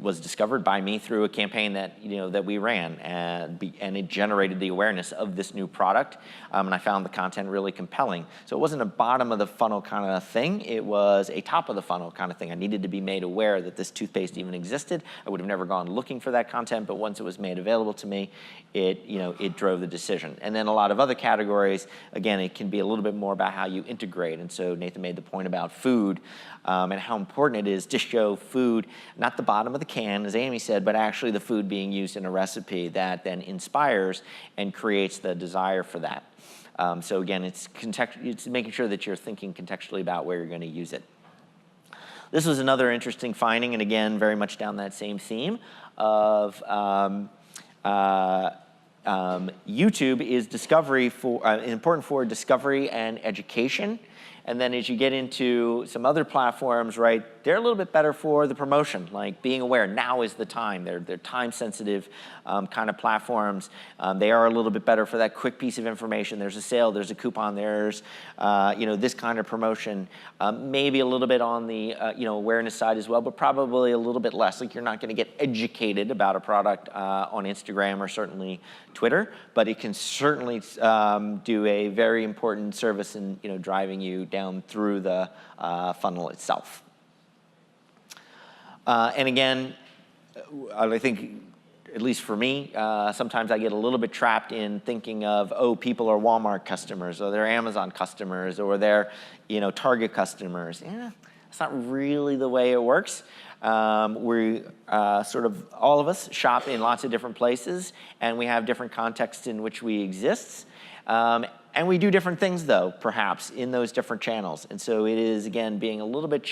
was discovered by me through a campaign that that we ran, and it generated the awareness of this new product, and I found the content really compelling. So it wasn't a bottom of the funnel kind of thing; it was a top of the funnel kind of thing. I needed to be made aware that this toothpaste even existed. I would have never gone looking for that content, but once it was made available to me, it drove the decision. And then a lot of other categories, again, it can be a little bit more about how you integrate. And so Nathan made the point about food and how important it is to show food, not the bottom of the can, as Amy said, but actually the food being used in a recipe that then inspires and creates the desire for that. So again, it's making sure that you're thinking contextually about where you're going to use it. This was another interesting finding, and again, very much down that same theme of YouTube is important for discovery and education. And then as you get into some other platforms, right, they're a little bit better for the promotion, like being aware now is the time. They're time-sensitive kind of platforms. They are a little bit better for that quick piece of information. There's a sale, there's a coupon, there's this kind of promotion. Maybe a little bit on the awareness side as well, but probably a little bit less. Like you're not going to get educated about a product on Instagram or certainly Twitter, but it can certainly do a very important service in driving you down through the funnel itself. And again, I think, at least for me, sometimes I get a little bit trapped in thinking of, people are Walmart customers, or they're Amazon customers, or they're Target customers. That's not really the way it works. We sort of, all of us shop in lots of different places, and we have different contexts in which we exist. And we do different things, though, perhaps, in those different channels. And so it is, again, being a little bit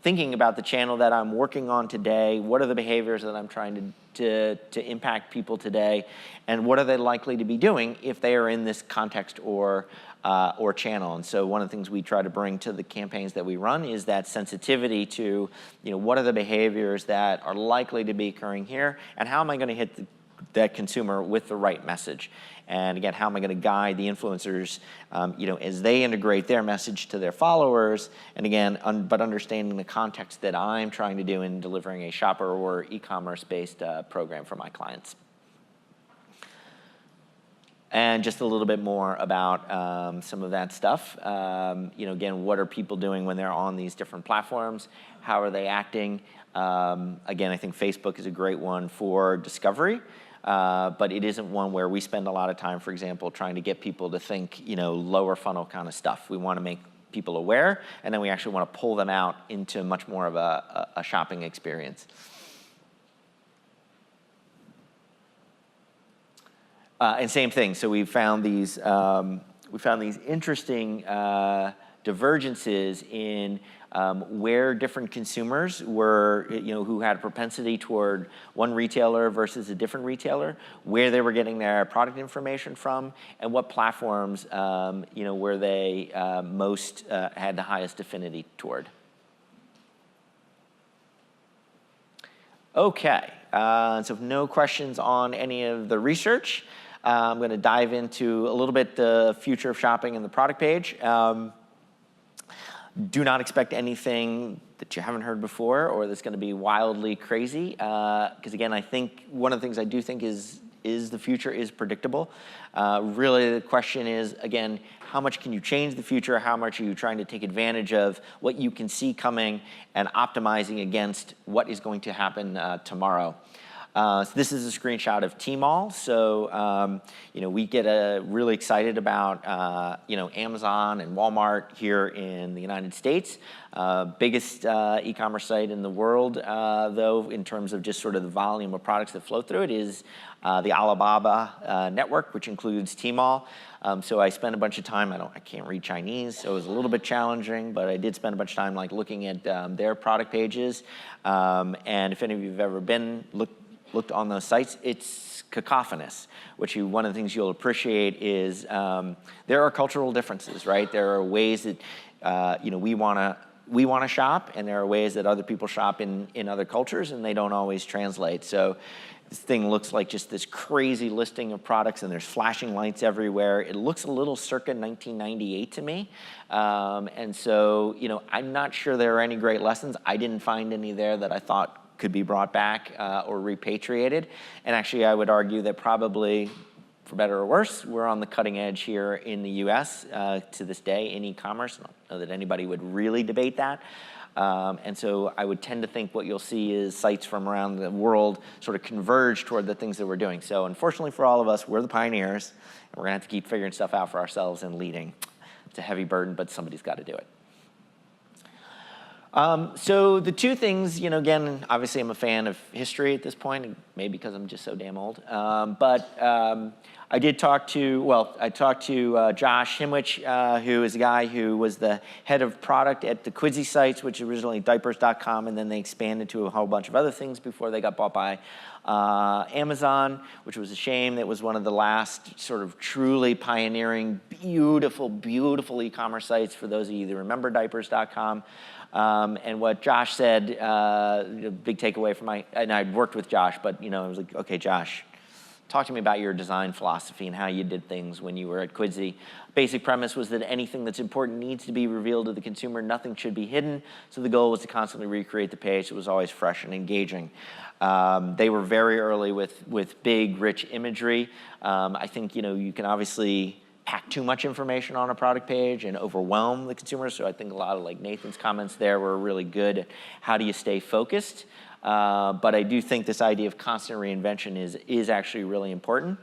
thinking about the channel that I'm working on today. What are the behaviors that I'm trying to impact people today? And what are they likely to be doing if they are in this context or channel? And so one of the things we try to bring to the campaigns that we run is that sensitivity to, what are the behaviors that are likely to be occurring here? And how am I going to hit that consumer with the right message? And again, how am I going to guide the influencers, as they integrate their message to their followers? And again, but understanding the context that I'm trying to do in delivering a shopper or e-commerce based program for my clients. And just a little bit more about some of that stuff. Again, what are people doing when they're on these different platforms? How are they acting? Again, I think Facebook is a great one for discovery. But it isn't one where we spend a lot of time, for example, trying to get people to think, lower funnel kind of stuff. We want to make people aware, and then we actually want to pull them out into much more of a shopping experience. And same thing. So we found these interesting divergences in where different consumers were, who had a propensity toward one retailer versus a different retailer, where they were getting their product information from, and what platforms, where they most had the highest affinity toward. Okay, so if no questions on any of the research, I'm going to dive into a little bit the future of shopping and the product page. Do not expect anything that you haven't heard before or that's going to be wildly crazy. Because again, I think one of the things I do think is the future is predictable. Really, the question is, again, how much can you change the future? How much are you trying to take advantage of what you can see coming and optimizing against what is going to happen tomorrow? So this is a screenshot of Tmall. So, we get really excited about, Amazon and Walmart here in the United States. Biggest e-commerce site in the world, though, in terms of just sort of the volume of products that flow through it, is the Alibaba network, which includes Tmall. So I spent a bunch of time, I can't read Chinese, so it was a little bit challenging, but I did spend a bunch of time looking at their product pages. And if any of you have ever looked on those sites, it's cacophonous, which one of the things you'll appreciate is there are cultural differences, right? There are ways that we want to shop, and there are ways that other people shop in other cultures, and they don't always translate. So this thing looks like just this crazy listing of products, and there's flashing lights everywhere. It looks a little circa 1998 to me. And so, I'm not sure there are any great lessons. I didn't find any there that I thought could be brought back or repatriated. And actually, I would argue that probably, for better or worse, we're on the cutting edge here in the US to this day in e-commerce. I don't know that anybody would really debate that. And so I would tend to think what you'll see is sites from around the world sort of converge toward the things that we're doing. So unfortunately for all of us, we're the pioneers, and we're going to have to keep figuring stuff out for ourselves and leading. It's a heavy burden, but somebody's got to do it. So the two things, again, obviously I'm a fan of history at this point, maybe because I'm just so damn old. I talked to Josh Himwich, who is a guy who was the head of product at the Quidsy sites, which originally diapers.com, and then they expanded to a whole bunch of other things before they got bought by Amazon, which was a shame. That was one of the last sort of truly pioneering, beautiful, beautiful e-commerce sites for those of you that remember diapers.com. And what Josh said, big takeaway from and I'd worked with Josh, but I was like, okay, Josh, talk to me about your design philosophy and how you did things when you were at Quidsy. Basic premise was that anything that's important needs to be revealed to the consumer. Nothing should be hidden. So the goal was to constantly recreate the page. It was always fresh and engaging. They were very early with big, rich imagery. I think, you can obviously pack too much information on a product page and overwhelm the consumer. So I think a lot of Nathan's comments there were really good at how do you stay focused. But I do think this idea of constant reinvention is actually really important.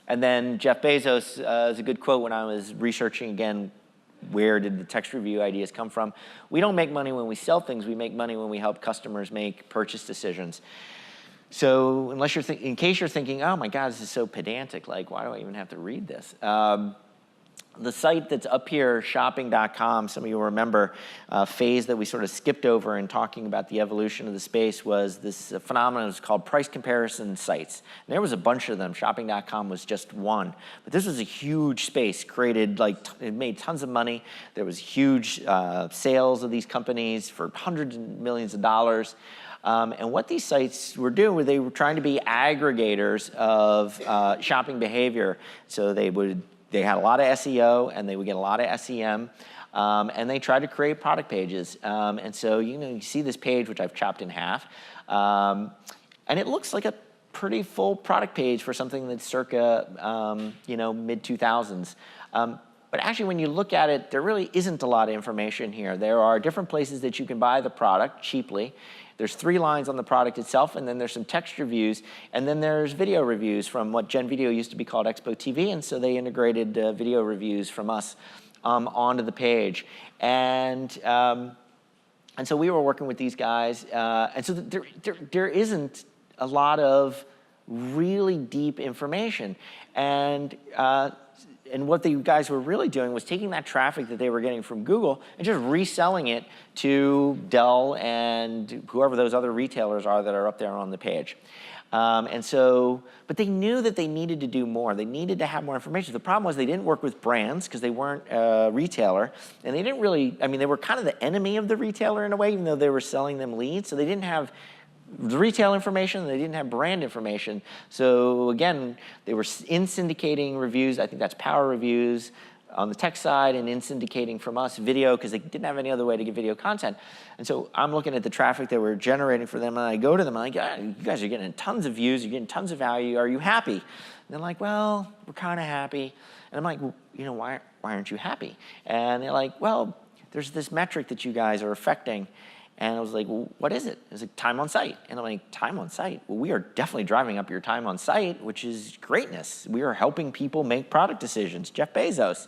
And then Jeff Bezos is a good quote when I was researching again, where did the text review ideas come from? We don't make money when we sell things. We make money when we help customers make purchase decisions. So unless in case you're thinking, oh my God, this is so pedantic, why do I even have to read this? The site that's up here, shopping.com, some of you will remember a phase that we sort of skipped over in talking about the evolution of the space was this phenomenon was called price comparison sites. And there was a bunch of them. Shopping.com was just one. But this was a huge space, created it made tons of money. There was huge sales of these companies for hundreds of millions of dollars. And what these sites were doing was they were trying to be aggregators of shopping behavior. So they had a lot of SEO, and they would get a lot of SEM, and they tried to create product pages. And so, you see this page, which I've chopped in half, and it looks like a pretty full product page for something that's circa, mid-2000s. But actually, when you look at it, there really isn't a lot of information here. There are different places that you can buy the product cheaply. There's 3 lines on the product itself, and then there's some text reviews, and then there's video reviews from what gen.video used to be called Expo TV, and so they integrated video reviews from us onto the page. And so we were working with these guys, and so there isn't a lot of really deep information. And And what the guys were really doing was taking that traffic that they were getting from Google and just reselling it to Dell and whoever those other retailers are that are up there on the page. But they knew that they needed to do more. They needed to have more information. The problem was they didn't work with brands because they weren't a retailer. And they didn't really, I mean, they were kind of the enemy of the retailer in a way, even though they were selling them leads. So they didn't have the retail information, they didn't have brand information. So again, they were in syndicating reviews. I think that's Power Reviews on the tech side, and in syndicating from us video because they didn't have any other way to get video content. And so I'm looking at the traffic that we're generating for them, and I go to them, and I'm like, yeah, you guys are getting tons of views, you're getting tons of value, are you happy? And they're like, well, we're kind of happy. And I'm like, well, you know, why aren't you happy? And they're like, well, there's this metric that you guys are affecting. And I was like, well, what is it? It's like time on site. And I'm like, time on site? Well, we are definitely driving up your time on site, which is greatness. We are helping people make product decisions, Jeff Bezos.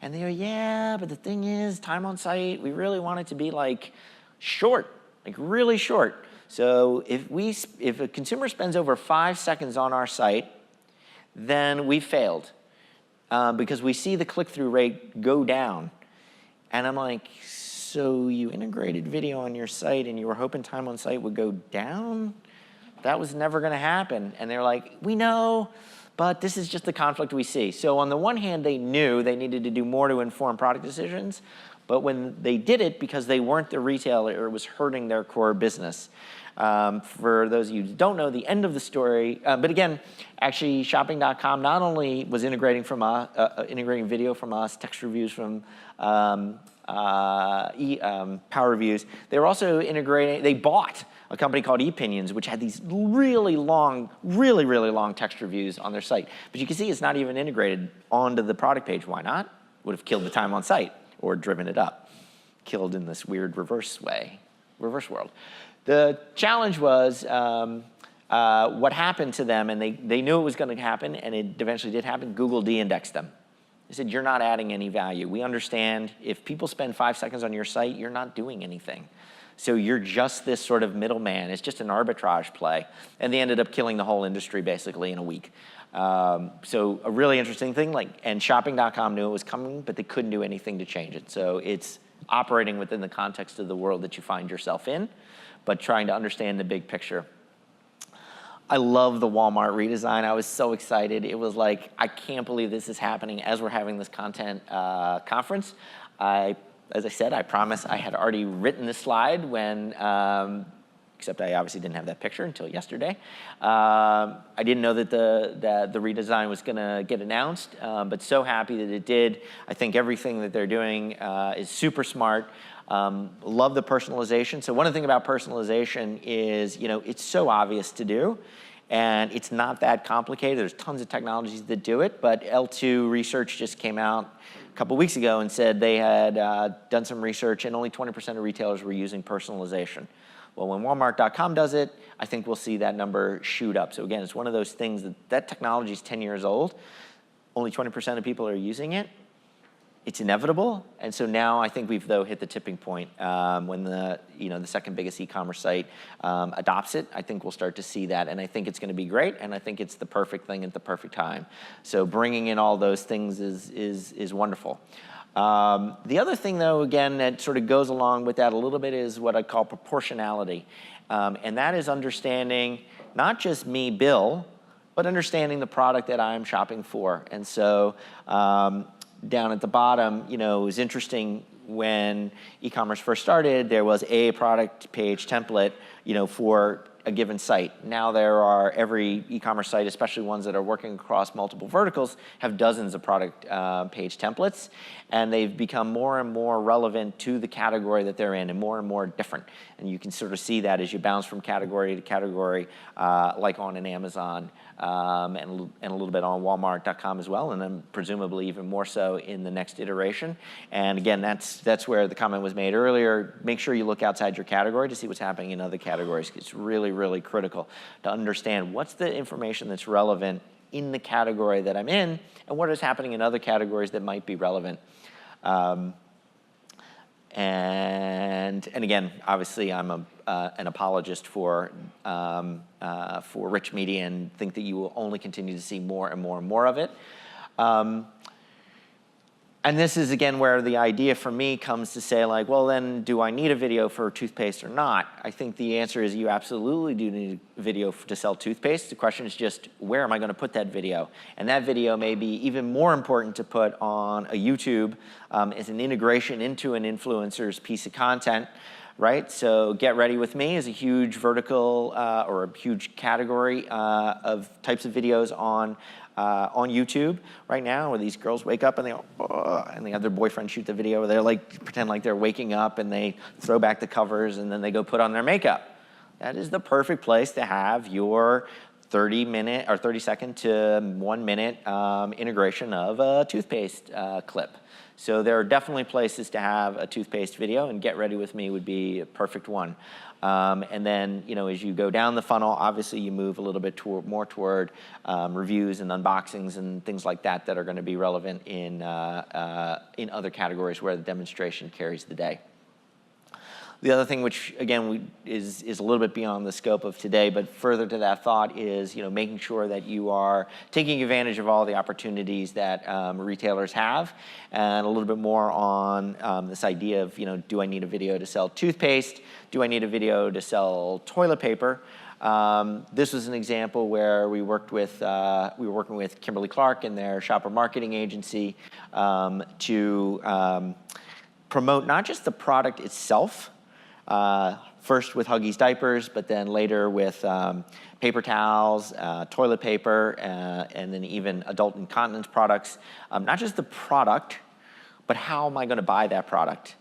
And they go, yeah, but the thing is, time on site, we really want it to be like short, like really short. So if a consumer spends over 5 seconds on our site, then we failed because we see the click-through rate go down. And I'm like, so you integrated video on your site and you were hoping time on site would go down? That was never gonna happen. And they're like, we know, but this is just the conflict we see. So on the one hand, they knew they needed to do more to inform product decisions, but when they did it because they weren't the retailer, it was hurting their core business. For those of you who don't know, the end of the story, but again, actually shopping.com not only was integrating from integrating video from us, text reviews from Power Reviews, they were also integrating, they bought a company called eOpinions, which had these really long text reviews on their site. But you can see it's not even integrated onto the product page. Why not? Would have killed the time on site or driven it up. Killed in this weird reverse world. The challenge was what happened to them, and they knew it was going to happen, and it eventually did happen. Google de-indexed them. They said, you're not adding any value. We understand if people spend 5 seconds on your site, you're not doing anything. So you're just this sort of middleman. It's just an arbitrage play. And they ended up killing the whole industry basically in a week. So a really interesting thing, and shopping.com knew it was coming, but they couldn't do anything to change it. So it's operating within the context of the world that you find yourself in, but trying to understand the big picture. I love the Walmart redesign. I was so excited. It was like, I can't believe this is happening as we're having this content conference. As I said, I promise I had already written this slide when, except I obviously didn't have that picture until yesterday. I didn't know that the redesign was gonna get announced, but so happy that it did. I think everything that they're doing is super smart. Love the personalization. So one thing about personalization is, it's so obvious to do, and it's not that complicated. There's tons of technologies that do it, but L2 research just came out a couple weeks ago and said they had done some research and only 20% of retailers were using personalization. Well, when Walmart.com does it, I think we'll see that number shoot up. So again, it's one of those things that technology is 10 years old. Only 20% of people are using it. It's inevitable, and so now I think we've though hit the tipping point when the second biggest e-commerce site adopts it. I think we'll start to see that, and I think it's going to be great, and I think it's the perfect thing at the perfect time. So bringing in all those things is wonderful. The other thing though, again, that sort of goes along with that a little bit is what I call proportionality, and that is understanding not just me, Bill, but understanding the product that I'm shopping for, and so. Down at the bottom, it was interesting when e-commerce first started, there was a product page template, for a given site. Now there are every e-commerce site, especially ones that are working across multiple verticals, have dozens of product page templates, and they've become more and more relevant to the category that they're in and more different. And you can sort of see that as you bounce from category to category, like on an Amazon, and a little bit on Walmart.com as well, and then presumably even more so in the next iteration. And again, that's where the comment was made earlier. Make sure you look outside your category to see what's happening in other categories. It's really critical to understand what's the information that's relevant in the category that I'm in and what is happening in other categories that might be relevant. And again, obviously, I'm an apologist for rich media and think that you will only continue to see more and more of it. And this is, again, where the idea for me comes to say, like, well, then, do I need a video for toothpaste or not? I think the answer is you absolutely do need a video to sell toothpaste. The question is just, where am I going to put that video? And that video may be even more important to put on a YouTube as an integration into an influencer's piece of content, right? So Get Ready With Me is a huge vertical or a huge category of types of videos on YouTube right now, where these girls wake up and they go, and they have their boyfriend shoot the video where they're like, pretend like they're waking up and they throw back the covers and then they go put on their makeup. That is the perfect place to have your 30-minute or 30-second to 1-minute integration of a toothpaste clip. So there are definitely places to have a toothpaste video, and Get Ready With Me would be a perfect one. And then, you know, as you go down the funnel, obviously you move a little bit more toward reviews and unboxings and things like that that are going to be relevant in other categories where the demonstration carries the day. The other thing, which again is a little bit beyond the scope of today, but further to that thought, is, you know, making sure that you are taking advantage of all the opportunities that retailers have, and a little bit more on this idea of, you know, do I need a video to sell toothpaste? Do I need a video to sell toilet paper? This was an example where we were working with Kimberly-Clark and their shopper marketing agency to promote not just the product itself. First with Huggies diapers, but then later with paper towels, toilet paper, and then even adult incontinence products. Not just the product, but how am I going to buy that product?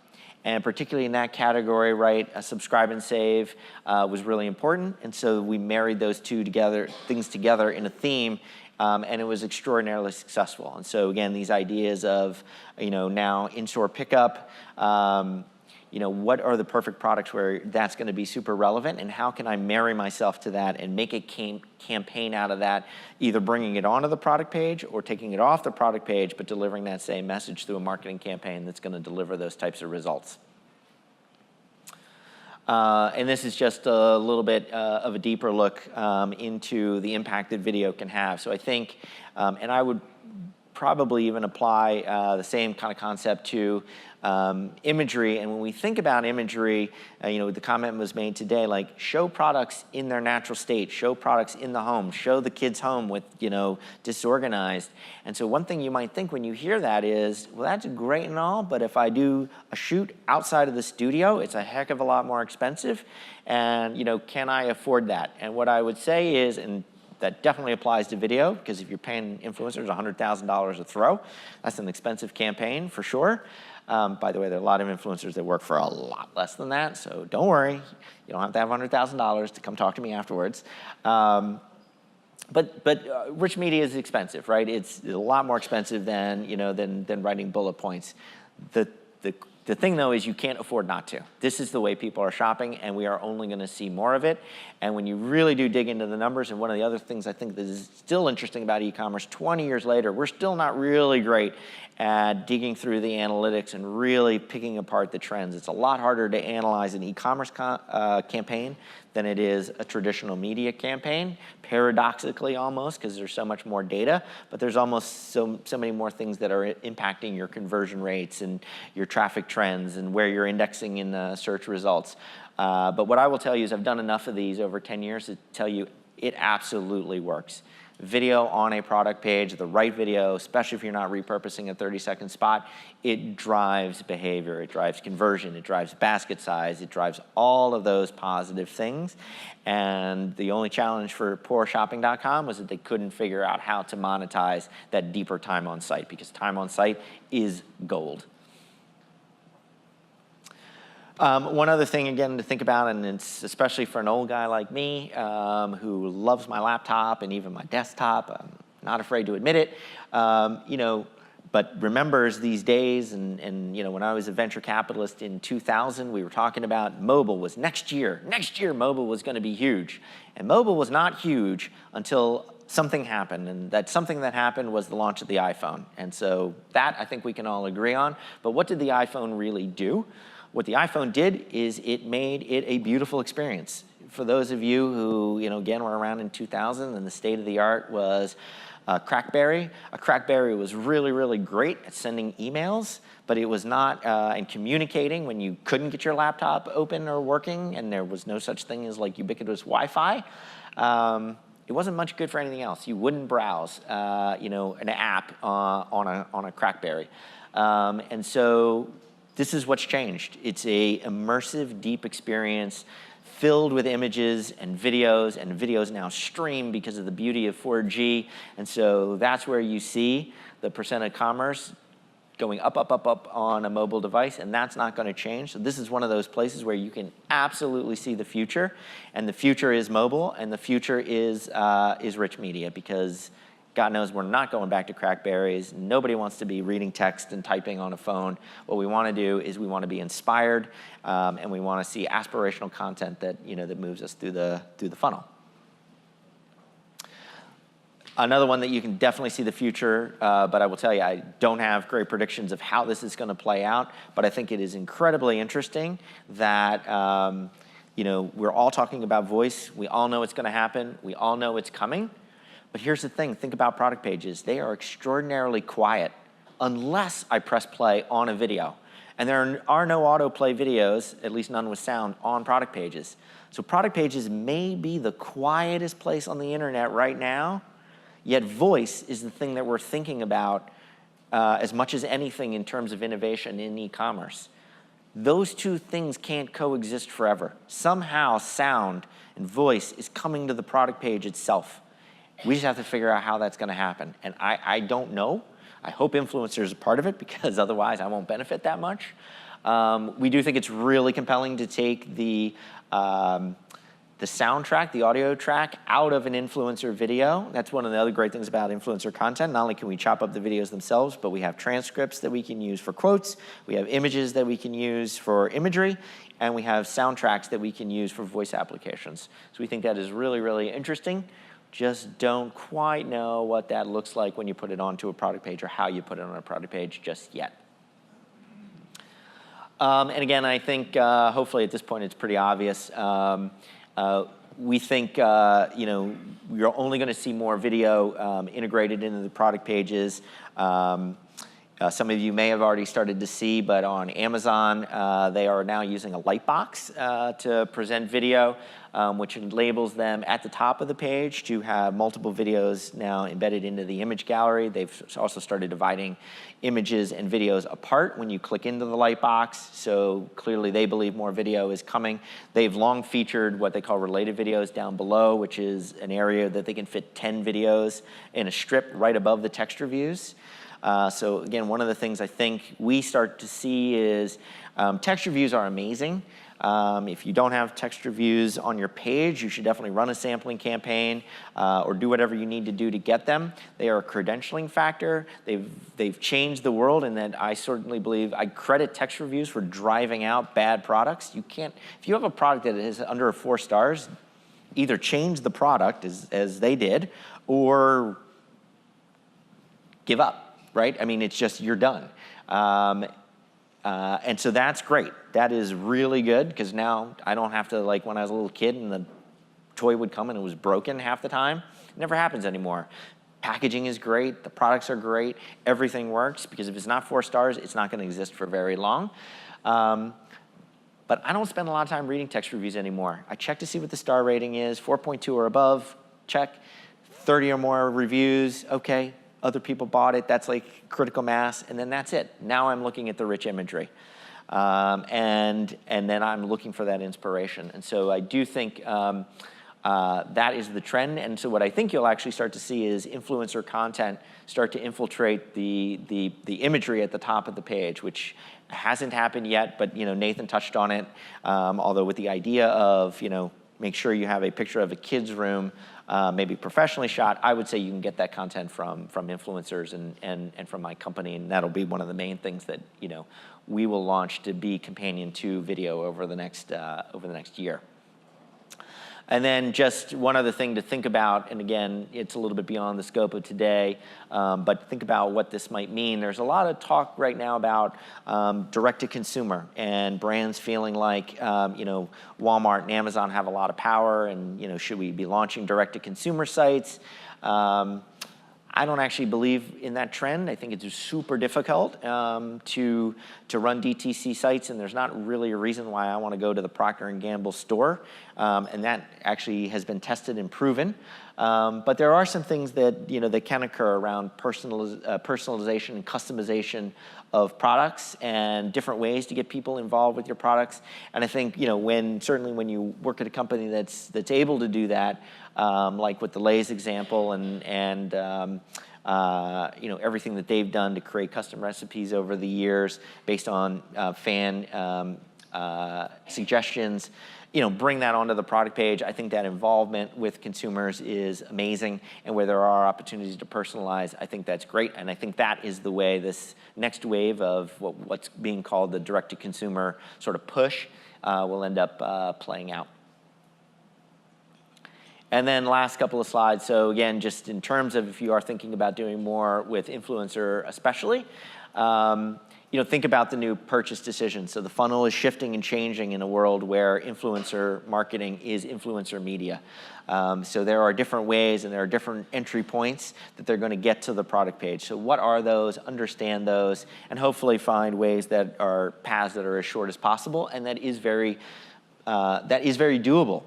And particularly in that category, right, a subscribe and save was really important. And so we married those things together in a theme, and it was extraordinarily successful. And so again, these ideas of, you know, now in-store pickup, you know, what are the perfect products where that's going to be super relevant, and how can I marry myself to that and make a campaign out of that, either bringing it onto the product page or taking it off the product page, but delivering that same message through a marketing campaign that's going to deliver those types of results. And this is just a little bit of a deeper look into the impact that video can have. So I think, and I would probably even apply the same kind of concept to imagery. And when we think about imagery, you know, the comment was made today, like, show products in their natural state, show products in the home, show the kids home with, you know, disorganized. And so one thing you might think when you hear that is, well, that's great and all, but if I do a shoot outside of the studio, it's a heck of a lot more expensive. And, you know, can I afford that? And what I would say is, and that definitely applies to video, because if you're paying influencers $100,000 a throw, that's an expensive campaign for sure. By the way, there are a lot of influencers that work for a lot less than that, so don't worry. You don't have to have $100,000 to come talk to me afterwards. But rich media is expensive, right? It's a lot more expensive than, you know, than writing bullet points. The thing, though, is you can't afford not to. This is the way people are shopping, and we are only going to see more of it. And when you really do dig into the numbers, and one of the other things I think that is still interesting about e-commerce, 20 years later, we're still not really great at digging through the analytics and really picking apart the trends. It's a lot harder to analyze an e-commerce campaign than it is a traditional media campaign, paradoxically almost, because there's so much more data, but there's almost so many more things that are impacting your conversion rates and your traffic trends and where you're indexing in the search results. But what I will tell you is I've done enough of these over 10 years to tell you it absolutely works. Video on a product page, the right video, especially if you're not repurposing a 30-second spot, it drives behavior, it drives conversion, it drives basket size, it drives all of those positive things. And the only challenge for pourshopping.com was that they couldn't figure out how to monetize that deeper time on site, because time on site is gold. One other thing, again, to think about, and it's especially for an old guy like me who loves my laptop and even my desktop, I'm not afraid to admit it, you know, but remembers these days, and you know, when I was a venture capitalist in 2000, we were talking about mobile was next year. Next year, mobile was going to be huge. And mobile was not huge until something happened, and that something that happened was the launch of the iPhone. And so that, I think we can all agree on. But what did the iPhone really do? What the iPhone did is it made it a beautiful experience. For those of you who, you know, again, were around in 2000 and the state of the art was CrackBerry. A CrackBerry was really, really great at sending emails, but it was not, and communicating when you couldn't get your laptop open or working, and there was no such thing as like ubiquitous Wi-Fi. It wasn't much good for anything else. You wouldn't browse, an app on a CrackBerry. And so this is what's changed. It's a immersive, deep experience filled with images and videos now stream because of the beauty of 4G. And so that's where you see the percent of commerce going up on a mobile device, and that's not going to change. So this is one of those places where you can absolutely see the future, and the future is mobile, and the future is rich media, because God knows we're not going back to CrackBerrys. Nobody wants to be reading text and typing on a phone. What we want to do is we want to be inspired, and we want to see aspirational content that that moves us through the funnel. Another one that you can definitely see the future, but I will tell you, I don't have great predictions of how this is going to play out, but I think it is incredibly interesting that we're all talking about voice. We all know it's going to happen. We all know it's coming. But here's the thing. Think about product pages. They are extraordinarily quiet unless I press play on a video. And there are no autoplay videos, at least none with sound, on product pages. So product pages may be the quietest place on the internet right now, yet voice is the thing that we're thinking about as much as anything in terms of innovation in e-commerce. Those two things can't coexist forever. Somehow sound and voice is coming to the product page itself. We just have to figure out how that's going to happen. And I don't know. I hope influencers are part of it, because otherwise I won't benefit that much. We do think it's really compelling to take the soundtrack, the audio track, out of an influencer video. That's one of the other great things about influencer content. Not only can we chop up the videos themselves, but we have transcripts that we can use for quotes, we have images that we can use for imagery, and we have soundtracks that we can use for voice applications. So we think that is really, really interesting. Just don't quite know what that looks like when you put it onto a product page, or how you put it on a product page just yet. And again, I think hopefully at this point it's pretty obvious. We think we're only going to see more video integrated into the product pages. Some of you may have already started to see, but on Amazon, they are now using a light box to present video, which labels them at the top of the page to have multiple videos now embedded into the image gallery. They've also started dividing images and videos apart when you click into the light box, so clearly they believe more video is coming. They've long featured what they call related videos down below, which is an area that they can fit 10 videos in a strip right above the text reviews. So again, one of the things I think we start to see is text reviews are amazing. If you don't have text reviews on your page, you should definitely run a sampling campaign or do whatever you need to do to get them. They are a credentialing factor. They've changed the world, and that I certainly believe I credit text reviews for driving out bad products. You can't, if you have a product that is under 4 stars, either change the product as they did, or give up. Right? I mean, it's just, you're done. And so that's great. That is really good, because now I don't have to, like when I was a little kid and the toy would come and it was broken half the time. It never happens anymore. Packaging is great. The products are great. Everything works, because if it's not 4 stars, it's not going to exist for very long. But I don't spend a lot of time reading text reviews anymore. I check to see what the star rating is. 4.2 or above, check. 30 or more reviews, okay. Other people bought it, that's like critical mass, and then that's it. Now I'm looking at the rich imagery. And then I'm looking for that inspiration. And so I do think that is the trend. And so what I think you'll actually start to see is influencer content start to infiltrate the imagery at the top of the page, which hasn't happened yet, but Nathan touched on it, although with the idea of make sure you have a picture of a kid's room, maybe professionally shot. I would say you can get that content from influencers and from my company, and that'll be one of the main things that we will launch to be companion to video over the next year. And then just one other thing to think about, and again, it's a little bit beyond the scope of today, but think about what this might mean. There's a lot of talk right now about direct-to-consumer and brands feeling like, Walmart and Amazon have a lot of power, and should we be launching direct-to-consumer sites? I I don't actually believe in that trend. I think it's super difficult to run DTC sites, and there's not really a reason why I want to go to the Procter & Gamble store, and that actually has been tested and proven. But there are some things that, that can occur around personalization and customization of products and different ways to get people involved with your products. And I think, certainly when you work at a company that's able to do that, like with the Lay's example and everything that they've done to create custom recipes over the years based on PHAN suggestions, bring that onto the product page. I think that involvement with consumers is amazing, and where there are opportunities to personalize, I think that's great, and I think that is the way this next wave of what's being called the direct-to-consumer sort of push will end up playing out. And then last couple of slides. So again, just in terms of if you are thinking about doing more with influencer especially, think about the new purchase decision. So the funnel is shifting and changing in a world where influencer marketing is influencer media. So there are different ways and there are different entry points that they're going to get to the product page. So what are those? Understand those, and hopefully find ways that are paths that are as short as possible, and that is very doable.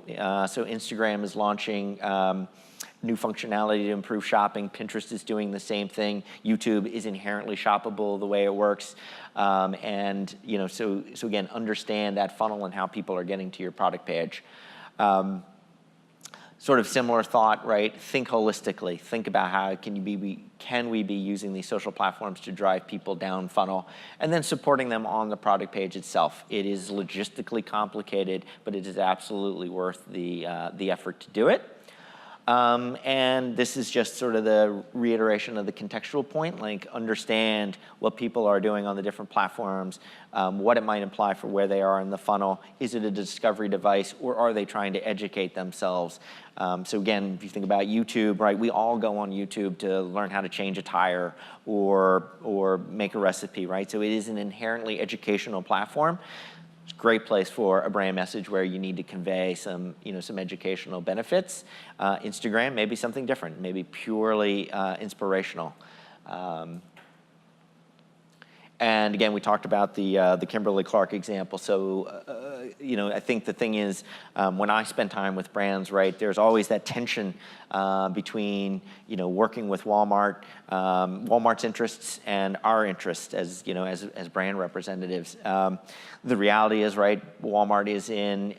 So Instagram is launching new functionality to improve shopping. Pinterest is doing the same thing. YouTube is inherently shoppable the way it works. And so again, understand that funnel and how people are getting to your product page. Sort of similar thought, right? Think holistically. Think about how can we be using these social platforms to drive people down funnel, and then supporting them on the product page itself. It is logistically complicated, but it is absolutely worth the effort to do it. And this is just sort of the reiteration of the contextual point, like understand what people are doing on the different platforms, what it might imply for where they are in the funnel. Is it a discovery device, or are they trying to educate themselves? So again, if you think about YouTube, right, we all go on YouTube to learn how to change a tire or make a recipe, right? So it is an inherently educational platform. It's a great place for a brand message where you need to convey some educational benefits. Instagram, maybe something different, maybe purely inspirational. And again, we talked about the Kimberly-Clark example. So, I think the thing is, when I spend time with brands, right, there's always that tension between, working with Walmart, Walmart's interests and our interests as brand representatives. The reality is, right, Walmart is and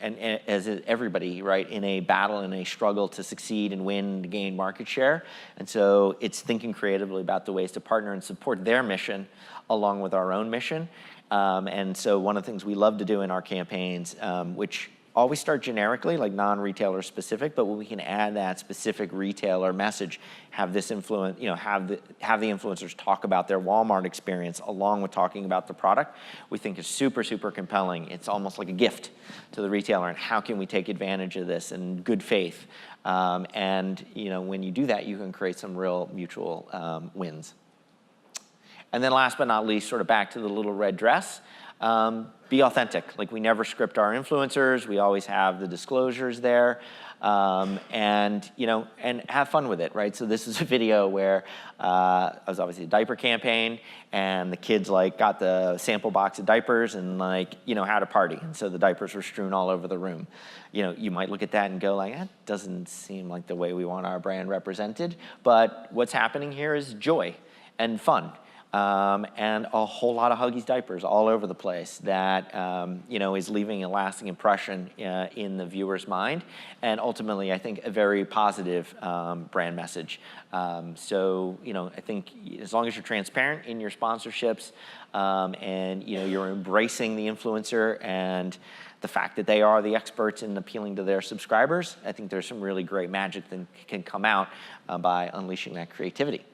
as is everybody, right, in a battle and a struggle to succeed and win and gain market share. And so it's thinking creatively about the ways to partner and support their mission along with our own mission. And so one of the things we love to do in our campaigns, which always start generically, like non-retailer specific, but when we can add that specific retailer message, have this influence, have the influencers talk about their Walmart experience along with talking about the product, we think is super, super compelling. It's almost like a gift to the retailer, and how can we take advantage of this in good faith? And when you do that, you can create some real mutual wins. And then last but not least, sort of back to the little red dress, be authentic. Like, we never script our influencers. We always have the disclosures there, and have fun with it, right? So this is a video where it was obviously a diaper campaign, and the kids got the sample box of diapers and had a party, and so the diapers were strewn all over the room. You might look at that and go that doesn't seem like the way we want our brand represented. But what's happening here is joy and fun. And a whole lot of Huggies diapers all over the place that, is leaving a lasting impression in the viewer's mind, and ultimately, I think, a very positive brand message. So, I think as long as you're transparent in your sponsorships, and, you're embracing the influencer and the fact that they are the experts in appealing to their subscribers, I think there's some really great magic that can come out by unleashing that creativity.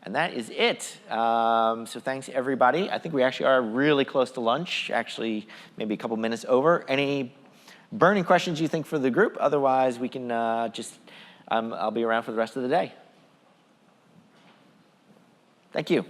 And that is it. So thanks, everybody. I think we actually are really close to lunch, actually maybe a couple minutes over. Any burning questions you think for the group? Otherwise, we can I'll be around for the rest of the day. Thank you.